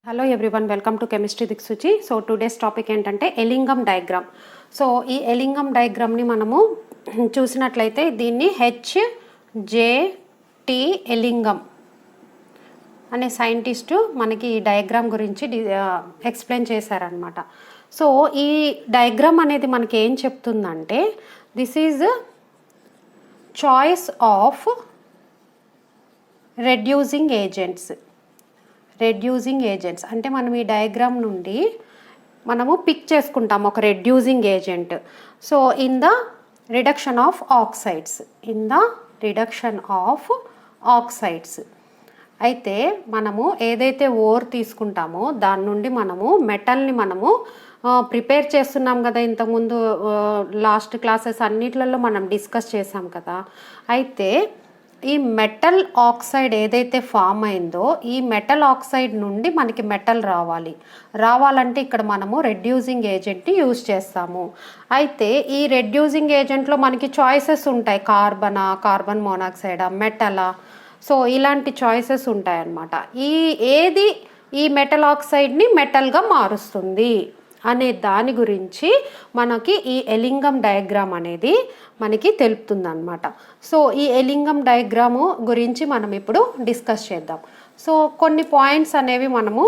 Hello everyone, welcome to chemistry Diksuchi. So today's topic ఏంటంటే Ellingham diagram. So ఈ ఎలింగం డయాగ్రామ్ని మనము చూసినట్లయితే దీన్ని హెచ్జేటి ఎలింగం అనే సైంటిస్టు మనకి ఈ డయాగ్రామ్ గురించి ఎక్స్ప్లెయిన్ చేశారనమాట. సో ఈ డయాగ్రామ్ అనేది మనకి ఏం చెప్తుందంటే this is choice of reducing agents అంటే మనం ఈ డయాగ్రామ్ నుండి మనము పిక్ చేసుకుంటాం ఒక reducing agent. So in the reduction of oxides అయితే మనము ఏదైతే ఓర్ తీసుకుంటామో దాని నుండి మనము మెటల్ని మనము ప్రిపేర్ చేస్తున్నాం కదా. ఇంతకుముందు లాస్ట్ క్లాసెస్ అన్నిట్లలో మనం డిస్కస్ చేసాం కదా. అయితే ఈ మెటల్ ఆక్సైడ్ ఏదైతే ఫామ్ అయిందో ఈ మెటల్ ఆక్సైడ్ నుండి మనకి మెటల్ రావాలంటే ఇక్కడ మనము రెడ్యూసింగ్ ఏజెంట్ని యూజ్ చేస్తాము. అయితే ఈ రెడ్యూసింగ్ ఏజెంట్లో మనకి చాయిసెస్ ఉంటాయి, కార్బన్ మోనాక్సైడా, మెటలా. సో ఇలాంటి చాయిసెస్ ఉంటాయన్నమాట. ఏది ఈ మెటల్ ఆక్సైడ్ని మెటల్గా మారుస్తుంది అనే దాని గురించి మనకి ఈ ఎలింగం డయాగ్రామ్ అనేది మనకి తెలుపుతుంది అనమాట. సో ఈ ఎలింగం డయాగ్రాము గురించి మనం ఇప్పుడు డిస్కస్ చేద్దాం. సో కొన్ని పాయింట్స్ అనేవి మనము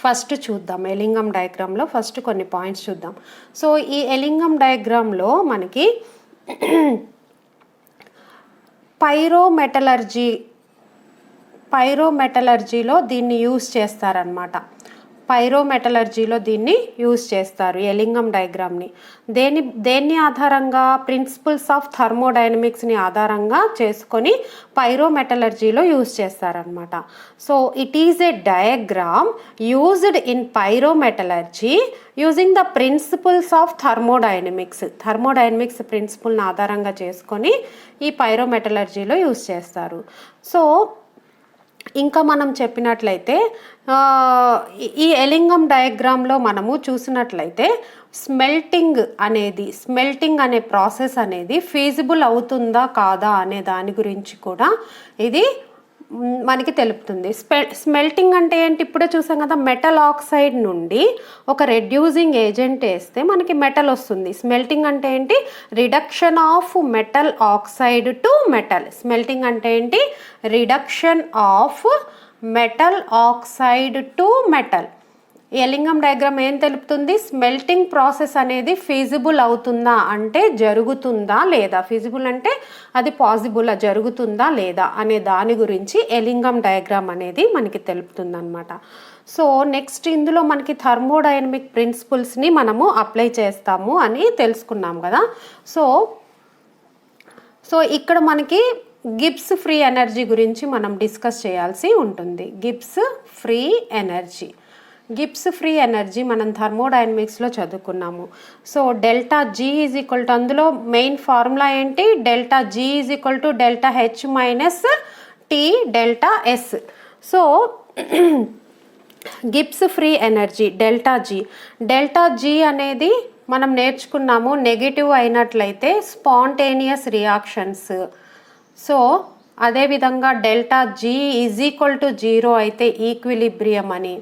ఫస్ట్ చూద్దాం. ఎలింగం డయాగ్రామ్లో ఫస్ట్ కొన్ని పాయింట్స్ చూద్దాం. సో ఈ ఎలింగం డయాగ్రామ్లో మనకి పైరోమెటలర్జీలో దీన్ని యూజ్ చేస్తారనమాట. దీన్ని యూజ్ చేస్తారు ఎలింగం డయాగ్రామ్ని. దేన్ని ఆధారంగా? ప్రిన్సిపల్స్ ఆఫ్ థర్మోడైనమిక్స్ని ఆధారంగా చేసుకొని పైరోమెటలర్జీలో యూజ్ చేస్తారనమాట. So it is a diagram used in pyrometallurgy using the principles of thermodynamics ప్రిన్సిపల్ని ఆధారంగా చేసుకొని ఈ పైరోమెటలర్జీలో యూజ్ చేస్తారు. సో ఇంకా మనం చెప్పినట్లయితే ఈ ఎలింగం డయాగ్రామ్లో మనము చూసినట్లయితే స్మెల్టింగ్ అనే ప్రాసెస్ అనేది ఫీజిబుల్ అవుతుందా కాదా అనే దాని గురించి కూడా ఇది మనకి తెలుపుతుంది. స్మెల్టింగ్ అంటే ఏంటి? ఇప్పుడే చూసాం కదా, మెటల్ ఆక్సైడ్ నుండి ఒక రెడ్యూసింగ్ ఏజెంట్ వేస్తే మనకి మెటల్ వస్తుంది. స్మెల్టింగ్ అంటే ఏంటి? Reduction of metal oxide to metal. Smelting అంటే ఏంటి? Reduction of metal oxide to metal. Ellingham diagram ఏం తెలుపుతుంది? స్మెల్టింగ్ ప్రాసెస్ అనేది ఫీజిబుల్ అవుతుందా అంటే జరుగుతుందా లేదా, ఫీజిబుల్ అంటే అది పాసిబుల్, జరుగుతుందా లేదా అనే దాని గురించి ఎలింగం డయాగ్రామ్ అనేది మనకి తెలుపుతుంది అనమాట. సో నెక్స్ట్ ఇందులో మనకి థర్మోడైనమిక్ ప్రిన్సిపల్స్ని మనము అప్లై చేస్తాము అని తెలుసుకున్నాం కదా. సో ఇక్కడ మనకి గిబ్స్ ఫ్రీ ఎనర్జీ గురించి మనం డిస్కస్ చేయాల్సి ఉంటుంది. గిబ్స్ ఫ్రీ ఎనర్జీ మనం థర్మోడైనమిక్స్లో చదువుకున్నాము. So delta G is equal to, అందులో మెయిన్ ఫార్ములా ఏంటి? Delta G is equal to delta H minus T delta S. So Gibbs free energy delta G అనేది మనం నేర్చుకున్నాము, నెగిటివ్ అయినట్లయితే స్పాంటేనియస్ రియాక్షన్స్. సో అదేవిధంగా delta G is equal to 0 అయితే equilibrium అని,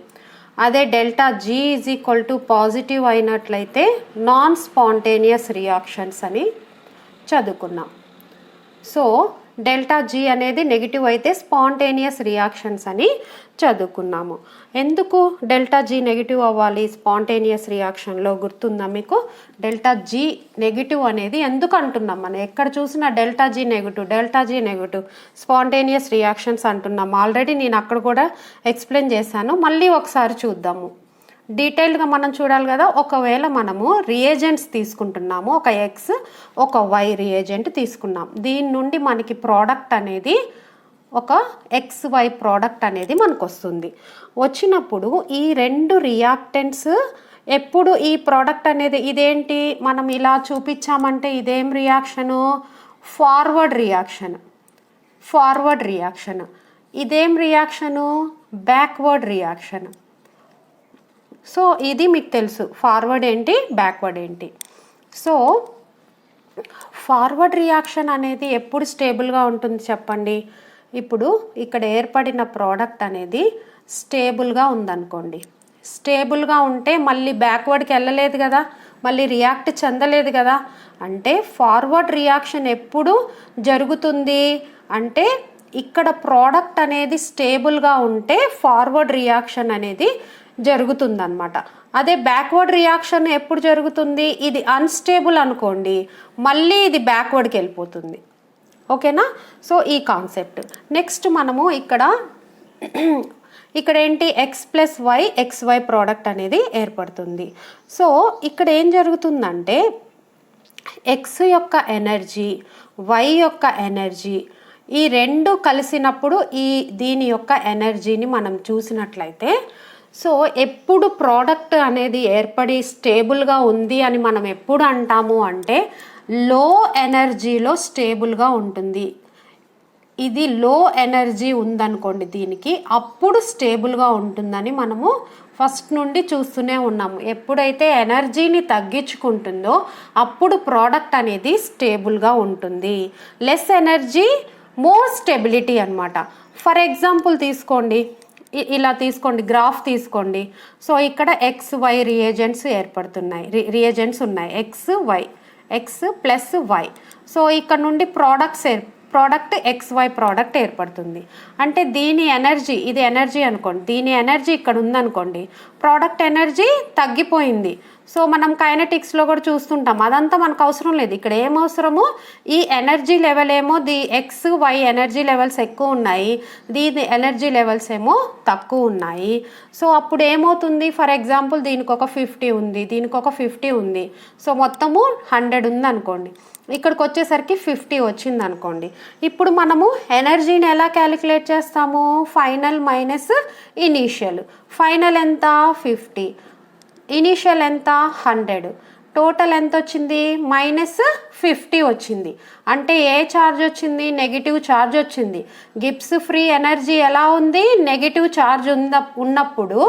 అదే delta G is equal to positive అయినట్లయితే non spontaneous reactions అని చదువుకున్నాం. సో డెల్టా జీ అనేది నెగిటివ్ అయితే స్పాంటేనియస్ రియాక్షన్స్ అని చదువుకున్నాము. ఎందుకు డెల్టా జీ నెగిటివ్ అవ్వాలి స్పాంటేనియస్ రియాక్షన్లో? గుర్తుందా మీకు? డెల్టా జీ నెగిటివ్ అనేది ఎందుకు అంటున్నాం? మనం ఎక్కడ చూసినా delta G negative spontaneous reactions అంటున్నాం. ఆల్రెడీ నేను అక్కడ కూడా ఎక్స్ప్లెయిన్ చేశాను, మళ్ళీ ఒకసారి చూద్దాము. డీటెయిల్డ్గా మనం చూడాలి కదా. ఒకవేళ మనము రియేజెంట్స్ తీసుకుంటున్నాము, ఒక ఎక్స్ ఒక వై రియేజెంట్ తీసుకున్నాం, దీని నుండి మనకి ప్రోడక్ట్ అనేది ఒక XY ప్రోడక్ట్ అనేది మనకు వస్తుంది. వచ్చినప్పుడు ఈ రెండు రియాక్టెంట్స్ ఎప్పుడు ఈ ప్రోడక్ట్ అనేది ఇదేంటి మనం ఇలా చూపించామంటే ఇదేం రియాక్షను? Forward reaction. ఇదేం రియాక్షను? Backward reaction. సో ఇది మీకు తెలుసు, ఫార్వర్డ్ ఏంటి, బ్యాక్వర్డ్ ఏంటి. సో ఫార్వర్డ్ రియాక్షన్ అనేది ఎప్పుడు స్టేబుల్గా ఉంటుంది చెప్పండి? ఇప్పుడు ఇక్కడ ఏర్పడిన ప్రోడక్ట్ అనేది స్టేబుల్గా ఉందనుకోండి. స్టేబుల్గా ఉంటే మళ్ళీ బ్యాక్వర్డ్కి వెళ్ళలేదు కదా, మళ్ళీ రియాక్ట్ చెందలేదు కదా. అంటే ఫార్వర్డ్ రియాక్షన్ ఎప్పుడు జరుగుతుంది అంటే ఇక్కడ ప్రోడక్ట్ అనేది స్టేబుల్గా ఉంటే ఫార్వర్డ్ రియాక్షన్ అనేది జరుగుతుందన్నమాట. అదే బ్యాక్వర్డ్ రియాక్షన్ ఎప్పుడు జరుగుతుంది, ఇది అన్స్టేబుల్ అనుకోండి, మళ్ళీ ఇది బ్యాక్వర్డ్కి వెళ్ళిపోతుంది. ఓకేనా. సో ఈ కాన్సెప్ట్. నెక్స్ట్ మనము ఇక్కడ ఏంటి x+y ప్రోడక్ట్ అనేది ఏర్పడుతుంది. సో ఇక్కడ ఏం జరుగుతుందంటే x యొక్క ఎనర్జీ, y యొక్క ఎనర్జీ ఈ రెండు కలిసినప్పుడు దీని యొక్క ఎనర్జీని మనం చూసినట్లయితే, సో ఎప్పుడు ప్రోడక్ట్ అనేది ఏర్పడి స్టేబుల్గా ఉంది అని మనం ఎప్పుడు అంటాము అంటే లో ఎనర్జీలో స్టేబుల్గా ఉంటుంది. ఇది లో ఎనర్జీ ఉందనుకోండి దీనికి, అప్పుడు స్టేబుల్గా ఉంటుందని మనము ఫస్ట్ నుండి చూస్తూనే ఉన్నాము. ఎప్పుడైతే ఎనర్జీని తగ్గించుకుంటుందో అప్పుడు ప్రోడక్ట్ అనేది స్టేబుల్గా ఉంటుంది. లెస్ ఎనర్జీ మోర్ స్టెబిలిటీ అనమాట. ఫర్ ఎగ్జాంపుల్ తీసుకోండి, ఇలా తీసుకోండి, గ్రాఫ్ తీసుకోండి. సో ఇక్కడ XY రియేజెంట్స్ ఏర్పడుతున్నాయి, రియేజెంట్స్ ఉన్నాయి X+Y. సో ఇక్కడ నుండి ప్రోడక్ట్ XY ప్రోడక్ట్ ఏర్పడుతుంది. అంటే దీని ఎనర్జీ, ఇది ఎనర్జీ అనుకోండి, దీని ఎనర్జీ ఇక్కడ ఉందనుకోండి, ప్రోడక్ట్ ఎనర్జీ తగ్గిపోయింది. సో మనం కైనెటిక్స్లో కూడా చూస్తుంటాం, అదంతా మనకు అవసరం లేదు. ఇక్కడ ఏం అవసరమో ఈ ఎనర్జీ లెవెల్ ఏమో XY ఎనర్జీ లెవెల్స్ ఎక్కువ ఉన్నాయి, దీని ఎనర్జీ లెవెల్స్ ఏమో తక్కువ ఉన్నాయి. సో అప్పుడు ఏమవుతుంది, ఫర్ ఎగ్జాంపుల్ దీనికి ఒక 50 ఉంది, దీనికి ఒక 50 ఉంది. సో మొత్తము 100 ఉంది అనుకోండి, ఇక్కడికి వచ్చేసరికి 50 వచ్చింది అనుకోండి. ఇప్పుడు మనము ఎనర్జీని ఎలా క్యాలిక్యులేట్ చేస్తాము, ఫైనల్ మైనస్ ఇనీషియల్. ఫైనల్ ఎంత 50, ఇనీషియల్ ఎంత 100, టోటల్ ఎంత వచ్చింది -50 వచ్చింది. అంటే ఏ ఛార్జ్ వచ్చింది, నెగిటివ్ ఛార్జ్ వచ్చింది. గిబ్స్ ఫ్రీ ఎనర్జీ ఎలా ఉంది, నెగిటివ్ ఛార్జ్ ఉన్నప్పుడు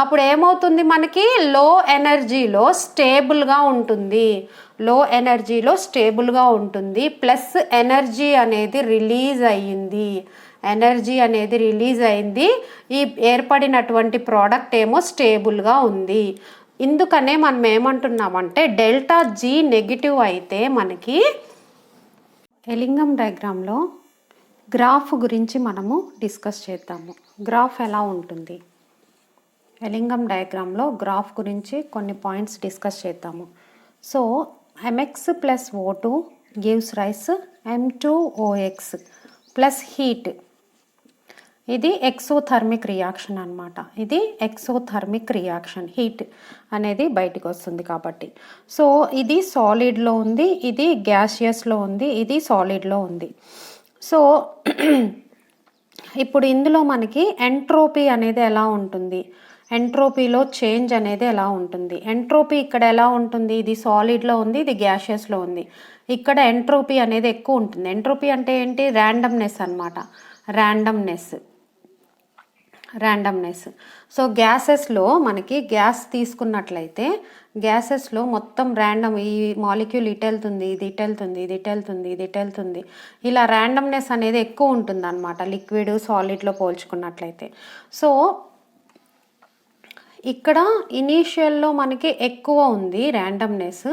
అప్పుడు ఏమవుతుంది, మనకి లో ఎనర్జీలో స్టేబుల్గా ఉంటుంది, లో ఎనర్జీలో స్టేబుల్గా ఉంటుంది. ప్లస్ ఎనర్జీ అనేది రిలీజ్ అయ్యింది, ఈ ఏర్పడినటువంటి ప్రోడక్ట్ ఏమో స్టేబుల్గా ఉంది. ఇందుకనే మనం ఏమంటున్నామంటే ΔG నెగిటివ్ అయితే మనకి ఎలింగం డయాగ్రామ్లో గ్రాఫ్ గురించి మనము డిస్కస్ చేద్దాము. గ్రాఫ్ ఎలా ఉంటుంది, ఎలింగం డయాగ్రామ్లో గ్రాఫ్ గురించి కొన్ని పాయింట్స్ డిస్కస్ చేద్దాము. So Mx+O2 gives rise M2OX plus heat. ఇది ఎక్సోథర్మిక్ రియాక్షన్ అనమాట. ఇది ఎక్సోథర్మిక్ రియాక్షన్, హీట్ అనేది బయటికి వస్తుంది కాబట్టి. సో ఇది సాలిడ్లో ఉంది, ఇది గ్యాసియస్లో ఉంది, ఇది సాలిడ్లో ఉంది. సో ఇప్పుడు ఇందులో మనకి ఎంట్రోపీ అనేది ఎలా ఉంటుంది, ఎంట్రోపీలో చేంజ్ అనేది ఎలా ఉంటుంది. ఎంట్రోపీ ఇక్కడ ఎలా ఉంటుంది, ఇది సాలిడ్లో ఉంది, ఇది గ్యాషియస్లో ఉంది. ఇక్కడ ఎంట్రోపీ అనేది ఎక్కువ ఉంటుంది. ఎంట్రోపీ అంటే ఏంటి, ర్యాండమ్నెస్ అనమాట, ర్యాండమ్నెస్. సో గ్యాసెస్లో మనకి గ్యాస్ తీసుకున్నట్లయితే గ్యాసెస్లో మొత్తం ర్యాండమ్, ఈ మాలిక్యూల్ ఇటు వెళ్తుంది, ఇది ఇటు వెళ్తుంది, ఇది ఇటు వెళ్తుంది, ఇది ఇటు వెళ్తుంది, ఇలా ర్యాండమ్నెస్ అనేది ఎక్కువ ఉంటుంది అనమాట లిక్విడ్ సాలిడ్లో పోల్చుకున్నట్లయితే. సో ఇక్కడ ఇనీషియల్లో మనకి ఎక్కువ ఉంది ర్యాండమ్నెస్,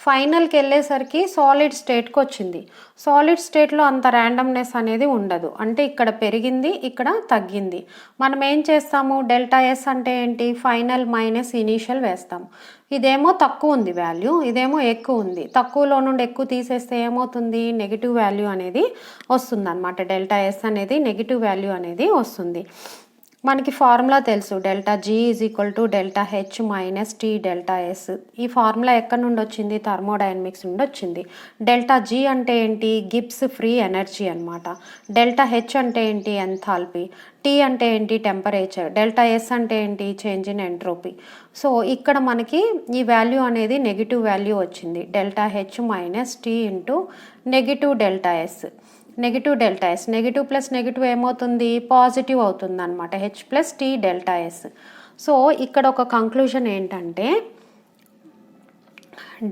ఫైనల్కి వెళ్ళేసరికి సాలిడ్ స్టేట్కి వచ్చింది. సాలిడ్ స్టేట్లో అంత ర్యాండమ్నెస్ అనేది ఉండదు, అంటే ఇక్కడ పెరిగింది, ఇక్కడ తగ్గింది. మనం ఏం చేస్తాము, ΔS అంటే ఏంటి, ఫైనల్ మైనస్ ఇనీషియల్ వేస్తాము. ఇదేమో తక్కువ ఉంది వాల్యూ, ఇదేమో ఎక్కువ ఉంది. తక్కువలో నుండి ఎక్కువ తీసేస్తే ఏమవుతుంది, నెగిటివ్ వాల్యూ అనేది వస్తుంది అనమాట. ΔS అనేది నెగిటివ్ వాల్యూ అనేది వస్తుంది. మనకి ఫార్ములా తెలుసు, ΔG = ΔH - T ΔS. ఈ ఫార్ములా ఎక్కడి నుండి వచ్చింది, థర్మోడైనమిక్స్ నుండి వచ్చింది. ΔG అంటే ఏంటి, గిబ్స్ ఫ్రీ ఎనర్జీ అనమాట. ΔH అంటే ఏంటి, ఎంథాల్పీ. T అంటే ఏంటి, టెంపరేచర్. ΔS అంటే ఏంటి, చేంజ్ ఇన్ ఎంట్రోపీ. సో ఇక్కడ మనకి ఈ వాల్యూ అనేది నెగిటివ్ వాల్యూ వచ్చింది, ΔH - T negative ΔS. Negative plus negative ఏమవుతుంది, పాజిటివ్ అవుతుంది అనమాట, H+T ΔS. సో ఇక్కడ ఒక కంక్లూజన్ ఏంటంటే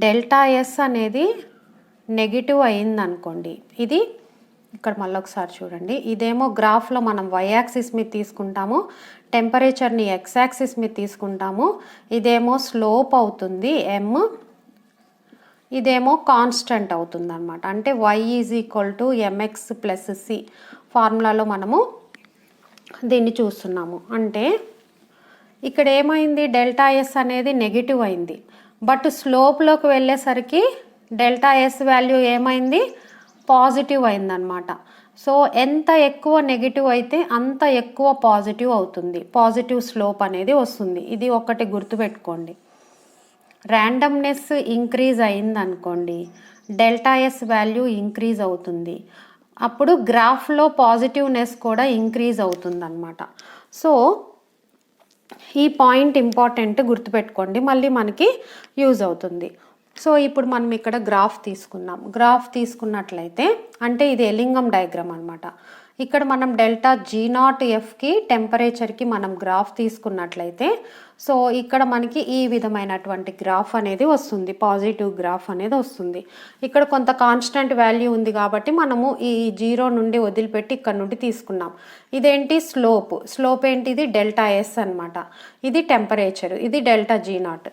ΔS అనేది నెగిటివ్ అయిందనుకోండి, ఇది ఇక్కడ మళ్ళీ ఒకసారి చూడండి, ఇదేమో గ్రాఫ్లో మనం వై యాక్సిస్ మీద తీసుకుంటాము, టెంపరేచర్ని ఎక్స్ యాక్సిస్ మీద తీసుకుంటాము, ఇదేమో స్లోప్ అవుతుంది ఎమ్, ఇదేమో కాన్స్టెంట్ అవుతుంది అనమాట. అంటే y = mx+c ఫార్ములాలో మనము దీన్ని చూస్తున్నాము. అంటే ఇక్కడ ఏమైంది, డెల్టా ఎస్ అనేది నెగిటివ్ అయింది, బట్ స్లోప్లోకి వెళ్ళేసరికి డెల్టా ఎస్ వాల్యూ ఏమైంది, పాజిటివ్ అయిందనమాట. సో ఎంత ఎక్కువ నెగిటివ్ అయితే అంత ఎక్కువ పాజిటివ్ అవుతుంది, పాజిటివ్ స్లోప్ అనేది వస్తుంది. ఇది ఒకటి గుర్తుపెట్టుకోండి. ర్యాండమ్నెస్ ఇంక్రీజ్ అయింది అనుకోండి, డెల్టా ఎస్ వాల్యూ ఇంక్రీజ్ అవుతుంది, అప్పుడు గ్రాఫ్లో పాజిటివ్నెస్ కూడా ఇంక్రీజ్ అవుతుంది అనమాట. సో ఈ పాయింట్ ఇంపార్టెంట్, గుర్తుపెట్టుకోండి, మళ్ళీ మనకి యూజ్ అవుతుంది. సో ఇప్పుడు మనం ఇక్కడ గ్రాఫ్ తీసుకున్నాం. గ్రాఫ్ తీసుకున్నట్లయితే అంటే ఇది ఎలింగం డయాగ్రామ్ అనమాట. ఇక్కడ మనం డెల్టా G0Fకి టెంపరేచర్కి మనం గ్రాఫ్ తీసుకున్నట్లయితే సో ఇక్కడ మనకి ఈ విధమైనటువంటి గ్రాఫ్ అనేది వస్తుంది, పాజిటివ్ గ్రాఫ్ అనేది వస్తుంది. ఇక్కడ కొంత కాన్స్టెంట్ వాల్యూ ఉంది కాబట్టి మనము ఈ 0 నుండి వదిలిపెట్టి ఇక్కడ నుండి తీసుకున్నాం. ఇదేంటి, స్లోప్. స్లోప్ ఏంటి, ఇది డెల్టా ఎస్ అనమాట, ఇది టెంపరేచర్, ఇది డెల్టా G0.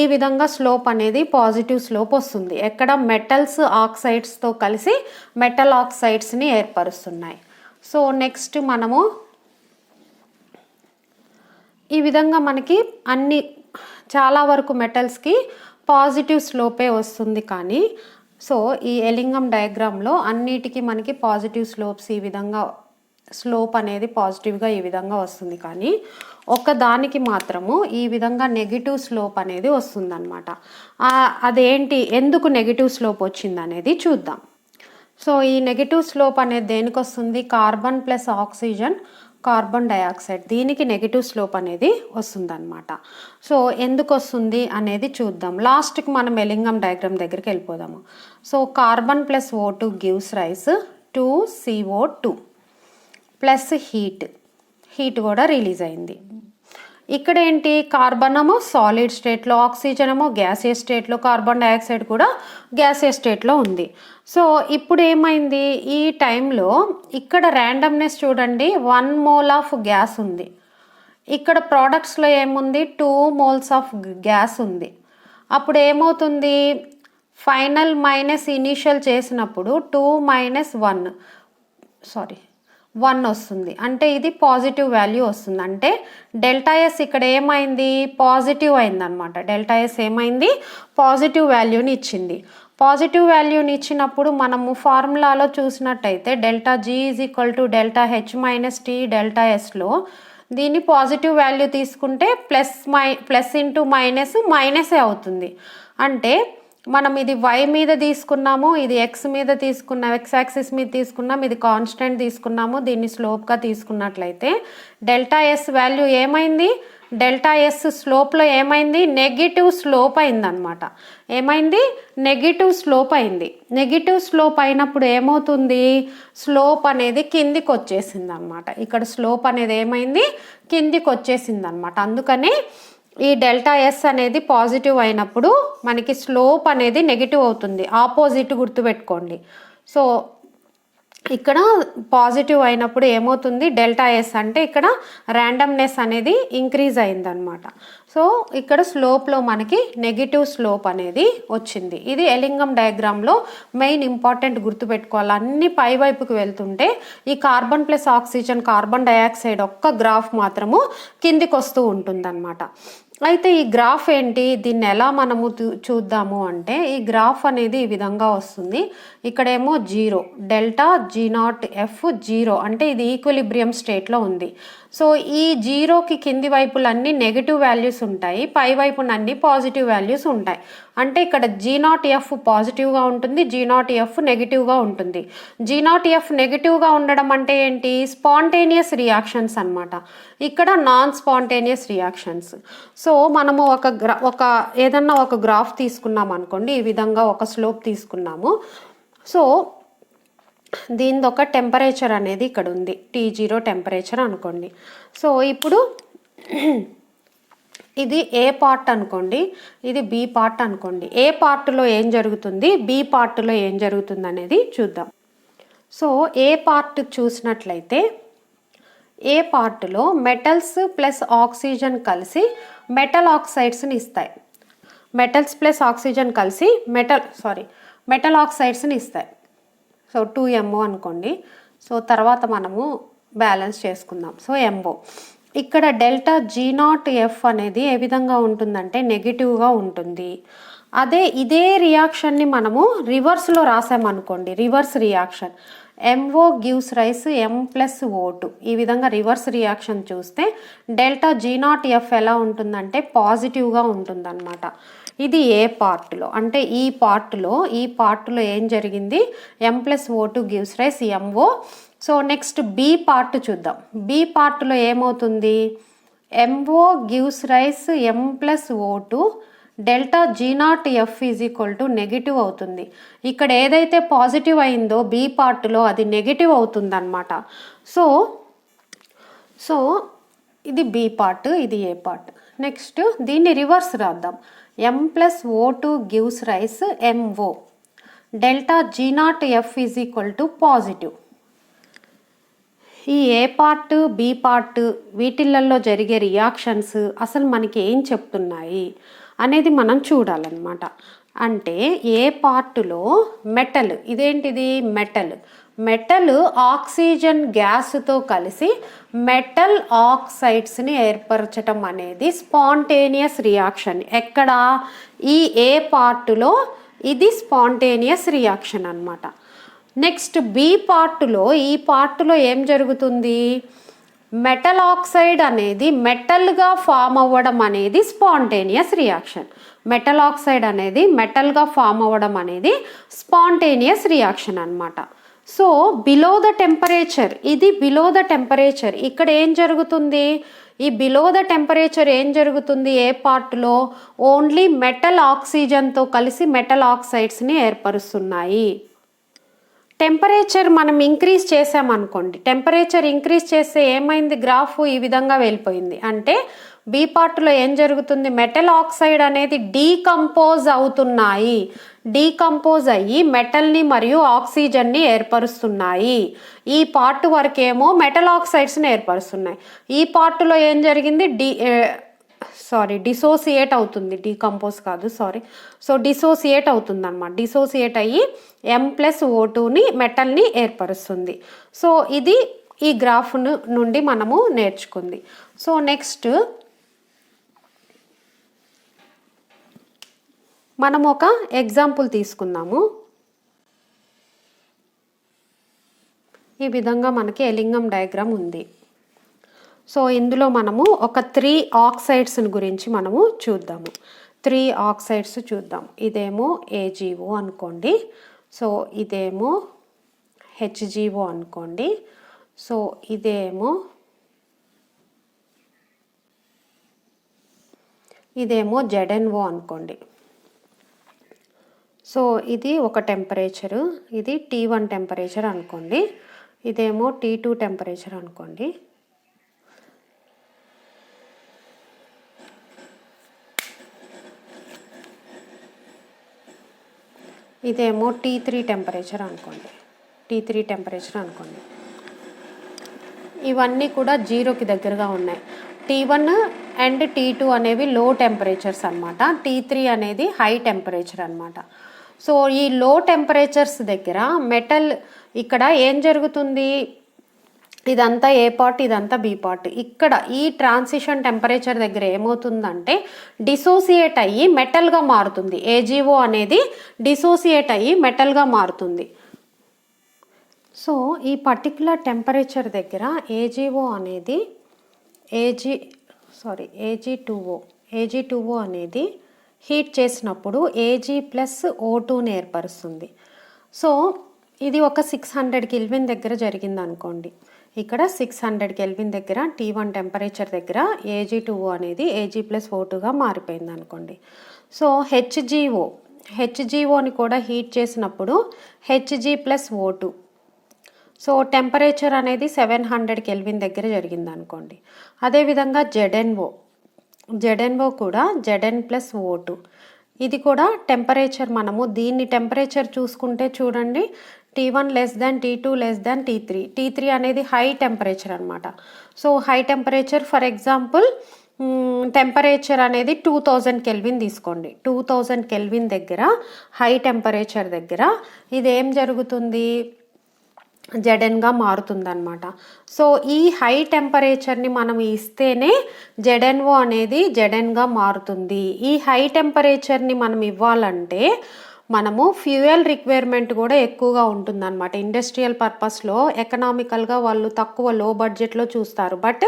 ఈ విధంగా స్లోప్ అనేది పాజిటివ్ స్లోప్ వస్తుంది. ఎక్కడ, మెటల్స్ ఆక్సైడ్స్తో కలిసి మెటల్ ఆక్సైడ్స్ని ఏర్పరుస్తున్నాయి. సో నెక్స్ట్ మనము ఈ విధంగా మనకి చాలా వరకు మెటల్స్కి పాజిటివ్ స్లోపే వస్తుంది. కానీ సో ఈ ఎలింగం డయాగ్రామ్లో అన్నిటికీ మనకి పాజిటివ్ స్లోప్స్, ఈ విధంగా స్లోప్ అనేది పాజిటివ్గా ఈ విధంగా వస్తుంది. కానీ ఒకదానికి మాత్రము ఈ విధంగా నెగిటివ్ స్లోప్ అనేది వస్తుందన్నమాట. అదేంటి, ఎందుకు నెగిటివ్ స్లోప్ వచ్చింది అనేది చూద్దాం. సో ఈ నెగిటివ్ స్లోప్ అనేది దేనికి వస్తుంది, carbon plus oxygen, carbon dioxide, దీనికి నెగిటివ్ స్లోప్ అనేది వస్తుందన్నమాట. సో ఎందుకు వస్తుంది అనేది చూద్దాం. లాస్ట్కి మనం ఎలింగం డయాగ్రామ్ దగ్గరికి వెళ్ళిపోదాము. So carbon plus O2 gives rise to CO2 plus heat కూడా రిలీజ్ అయింది. ఇక్కడ ఏంటి, కార్బన్ ఏమో సాలిడ్ స్టేట్లో, ఆక్సిజన్ ఏమో గ్యాసియస్ స్టేట్లో, కార్బన్ డయాక్సైడ్ కూడా గ్యాసియస్ స్టేట్లో ఉంది. సో ఇప్పుడు ఏమైంది, ఈ టైంలో ఇక్కడ ర్యాండమ్నెస్ చూడండి, 1 మోల్ ఆఫ్ గ్యాస్ ఉంది, ఇక్కడ ప్రోడక్ట్స్లో ఏముంది, 2 మోల్స్ ఆఫ్ గ్యాస్ ఉంది. అప్పుడు ఏమవుతుంది, ఫైనల్ మైనస్ ఇనీషియల్ చేసినప్పుడు 2 - 1 వస్తుంది. అంటే ఇది పాజిటివ్ వాల్యూ వస్తుంది. అంటే డెల్టా ఎస్ ఇక్కడ ఏమైంది, పాజిటివ్ అయిందనమాట. డెల్టా ఎస్ ఏమైంది, పాజిటివ్ వాల్యూని ఇచ్చింది. పాజిటివ్ వాల్యూని ఇచ్చినప్పుడు మనము ఫార్ములాలో చూసినట్టయితే delta G = delta H - T delta ఎస్లో దీన్ని పాజిటివ్ వాల్యూ తీసుకుంటే ప్లస్ ఇంటూ మైనసే అవుతుంది. అంటే మనం ఇది y మీద తీసుకున్నాము, ఇది x మీద తీసుకున్నాము, x యాక్సిస్ మీద తీసుకున్నాం, ఇది కాన్స్టెంట్ తీసుకున్నాము, దీన్ని స్లోప్గా తీసుకున్నట్లయితే డెల్టా ఎస్ వాల్యూ ఏమైంది, డెల్టా ఎస్ స్లోప్లో ఏమైంది, నెగిటివ్ స్లోప్ అయిందనమాట. ఏమైంది, నెగిటివ్ స్లోప్ అయింది. నెగిటివ్ స్లోప్ అయినప్పుడు ఏమవుతుంది, స్లోప్ అనేది కిందికి వచ్చేసింది అనమాట. ఇక్కడ స్లోప్ అనేది ఏమైంది, కిందికి వచ్చేసింది అనమాట. అందుకని ఈ డెల్టా ఎస్ అనేది పాజిటివ్ అయినప్పుడు మనకి స్లోప్ అనేది నెగిటివ్ అవుతుంది, ఆపోజిట్ గుర్తుపెట్టుకోండి. సో ఇక్కడ పాజిటివ్ అయినప్పుడు ఏమవుతుంది, డెల్టా ఎస్ అంటే ఇక్కడ ర్యాండమ్నెస్ అనేది ఇంక్రీజ్ అయిందనమాట. సో ఇక్కడ స్లోప్లో మనకి నెగిటివ్ స్లోప్ అనేది వచ్చింది. ఇది ఎలింగం డయాగ్రామ్లో మెయిన్ ఇంపార్టెంట్ గుర్తుపెట్టుకోవాలి. అన్ని పై వైపుకి వెళ్తుంటే ఈ carbon plus oxygen, carbon dioxide ఒక్క గ్రాఫ్ మాత్రము కిందికి వస్తూ ఉంటుందన్నమాట. అయితే ఈ గ్రాఫ్ ఏంటి, దీన్ని ఎలా మనము చూద్దాము అంటే ఈ గ్రాఫ్ అనేది ఈ విధంగా వస్తుంది. ఇక్కడేమో 0, డెల్టా G0F 0 అంటే ఇది ఈక్విలిబ్రియం స్టేట్లో ఉంది. సో ఈ 0కి కింది వైపులన్నీ నెగిటివ్ వాల్యూస్ ఉంటాయి, పై వైపునన్నీ పాజిటివ్ వాల్యూస్ ఉంటాయి. అంటే ఇక్కడ G0F పాజిటివ్గా ఉంటుంది, G0F నెగిటివ్గా ఉంటుంది. G0F నెగిటివ్గా ఉండడం అంటే ఏంటి, స్పాంటేనియస్ రియాక్షన్స్ అన్నమాట. ఇక్కడ నాన్ స్పాంటేనియస్ రియాక్షన్స్. సో మనము ఏదన్నా ఒక గ్రాఫ్ తీసుకున్నాం అనుకోండి, ఈ విధంగా ఒక స్లోప్ తీసుకున్నాము. సో దీనిది ఒక టెంపరేచర్ అనేది ఇక్కడ ఉంది, T0 టెంపరేచర్ అనుకోండి. సో ఇప్పుడు ఇది ఏ పార్ట్ అనుకోండి, ఇది బి పార్ట్ అనుకోండి. ఏ పార్ట్లో ఏం జరుగుతుంది, బి పార్ట్లో ఏం జరుగుతుంది అనేది చూద్దాం. సో ఏ పార్ట్ చూసినట్లయితే ఏ పార్ట్లో మెటల్స్ ప్లస్ ఆక్సిజన్ కలిసి మెటల్ ఆక్సైడ్స్ని ఇస్తాయి. మెటల్స్ ప్లస్ ఆక్సిజన్ కలిసి మెటల్ ఆక్సైడ్స్ని ఇస్తాయి. సో 2MO అనుకోండి. సో తర్వాత మనము బ్యాలెన్స్ చేసుకుందాం. సో MO ఇక్కడ డెల్టా G0F అనేది ఏ విధంగా ఉంటుందంటే నెగిటివ్గా ఉంటుంది. ఇదే రియాక్షన్ని మనము రివర్స్లో రాసామనుకోండి, reverse reaction MO gives rise M+O2. ఈ విధంగా రివర్స్ రియాక్షన్ చూస్తే డెల్టా G0F ఎలా ఉంటుందంటే పాజిటివ్గా ఉంటుందన్నమాట. ఇది ఏ పార్ట్లో అంటే ఈ పార్ట్లో ఏం జరిగింది, M+O2 gives rise MO. So next B part చూద్దాం. బి పార్ట్లో ఏమవుతుంది, MO gives rise M+O2, delta G0F negative అవుతుంది. ఇక్కడ ఏదైతే పాజిటివ్ అయిందో బి పార్ట్లో అది నెగిటివ్ అవుతుంది అన్నమాట. సో ఇది బి పార్ట్, ఇది ఏ పార్ట్. నెక్స్ట్ దీన్ని రివర్స్ రాద్దాం. M+O2 gives rise MO, delta G0F positive. ఈ ఏ పార్ట్ బి పార్ట్ వీటిల్లో జరిగే రియాక్షన్స్ అసలు మనకి ఏం చెప్తున్నాయి అనేది మనం చూడాలన్నమాట. అంటే ఏ పార్టులో మెటల్, ఇదేంటిది మెటల్ ఆక్సిజన్ గ్యాస్తో కలిసి మెటల్ ఆక్సైడ్స్ని ఏర్పరచటం అనేది స్పాంటేనియస్ రియాక్షన్. ఎక్కడ ఈ ఏ పార్టులో ఇది స్పాంటేనియస్ రియాక్షన్ అన్నమాట. నెక్స్ట్ బి పార్టులో ఈ పార్టులో ఏం జరుగుతుంది, మెటల్ ఆక్సైడ్ అనేది మెటల్గా ఫామ్ అవ్వడం అనేది స్పాంటేనియస్ రియాక్షన్. మెటల్ ఆక్సైడ్ అనేది మెటల్గా ఫామ్ అవ్వడం అనేది స్పాంటేనియస్ రియాక్షన్ అన్నమాట. సో బిలో ద టెంపరేచర్, ఇది బిలో ద టెంపరేచర్. ఇక్కడ ఏం జరుగుతుంది, ఈ బిలో ద టెంపరేచర్ ఏం జరుగుతుంది, ఏ పార్ట్లో ఓన్లీ మెటల్ ఆక్సిజన్తో కలిసి మెటల్ ఆక్సైడ్స్ని ఏర్పరుస్తున్నాయి. టెంపరేచర్ మనం ఇంక్రీజ్ చేసామనుకోండి, టెంపరేచర్ ఇంక్రీజ్ చేస్తే ఏమైంది, గ్రాఫ్ ఈ విధంగా వెళ్ళిపోయింది. అంటే బి పార్ట్లో ఏం జరుగుతుంది, మెటల్ ఆక్సైడ్ అనేది డీకంపోజ్ అవుతున్నాయి. డీకంపోజ్ అయ్యి మెటల్ని మరియు ఆక్సిజన్ని ఏర్పరుస్తున్నాయి. ఈ పార్ట్ వరకేమో మెటల్ ఆక్సైడ్స్ని ఏర్పరుస్తున్నాయి. ఈ పార్ట్లో ఏం జరిగింది, డిసోసియేట్ అవుతుంది, డీకంపోజ్ కాదు సో డిసోసియేట్ అవుతుంది అన్నమాట. డిసోసియేట్ అయ్యి M+O2ని మెటల్ని ఏర్పరుస్తుంది. సో ఇది ఈ గ్రాఫ్ నుండి మనము నేర్చుకుంది. సో నెక్స్ట్ మనం ఒక ఎగ్జాంపుల్ తీసుకుందాము. ఈ విధంగా మనకి ఎలింగం డయాగ్రామ్ ఉంది. సో ఇందులో మనము ఒక 3 ఆక్సైడ్స్ గురించి మనము చూద్దాము. 3 ఆక్సైడ్స్ చూద్దాం. ఇదేమో AgO అనుకోండి, సో ఇదేమో HgO అనుకోండి, సో ఇదేమో ZnO అనుకోండి. సో ఇది ఒక టెంపరేచరు, ఇది T1 టెంపరేచర్ అనుకోండి, ఇదేమో T2 టెంపరేచర్ అనుకోండి. ఇదేమో T3 టెంపరేచర్ అనుకోండి. ఇవన్నీ కూడా 0కి దగ్గరగా ఉన్నాయి. T1 అండ్ T2 అనేవి లో టెంపరేచర్స్ అన్నమాట. T3 అనేది హై టెంపరేచర్ అన్నమాట. సో ఈ లో టెంపరేచర్స్ దగ్గర మెటల్ ఇక్కడ ఏం జరుగుతుంది, ఇదంతా ఏ పార్ట్, ఇదంతా బి పార్ట్. ఇక్కడ ఈ ట్రాన్సిషన్ టెంపరేచర్ దగ్గర ఏమవుతుందంటే డిసోసియేట్ అయ్యి మెటల్గా మారుతుంది. AgO అనేది డిసోసియేట్ అయ్యి మెటల్గా మారుతుంది. సో ఈ పర్టికులర్ టెంపరేచర్ దగ్గర AgO అనేది Ag2O అనేది హీట్ చేసినప్పుడు Ag+O2ని ఏర్పరుస్తుంది. సో ఇది ఒక 600 కెల్విన్ దగ్గర జరిగింది అనుకోండి. ఇక్కడ 600 కెల్విన్ దగ్గర T1 టెంపరేచర్ దగ్గర Ag2O అనేది Ag+O2గా మారిపోయింది అనుకోండి. సో హెచ్జిఓని కూడా హీట్ చేసినప్పుడు Hg+O2. సో టెంపరేచర్ అనేది 700 కెల్విన్ దగ్గర జరిగింది అనుకోండి. అదేవిధంగా జెడ్ఎన్ఓ కూడా Zn+O2. ఇది కూడా టెంపరేచర్, మనము దీన్ని టెంపరేచర్ చూసుకుంటే చూడండి T1 less than T2 less than T3 అనేది హై టెంపరేచర్ అనమాట. So high temperature for example temperature అనేది 2000 కెల్విన్ తీసుకోండి. 2000 కెల్విన్ దగ్గర హై టెంపరేచర్ దగ్గర ఇది ఏం జరుగుతుంది, జెడెన్గా మారుతుందన్నమాట. సో ఈ హై టెంపరేచర్ని మనం ఇస్తేనే జెడెన్ఓ అనేది జెడెన్గా మారుతుంది. ఈ హై టెంపరేచర్ని మనం ఇవ్వాలంటే మనము ఫ్యూయల్ రిక్వైర్మెంట్ కూడా ఎక్కువగా ఉంటుందన్నమాట. ఇండస్ట్రియల్ పర్పస్లో ఎకనామికల్గా వాళ్ళు తక్కువ లో బడ్జెట్లో చూస్తారు. బట్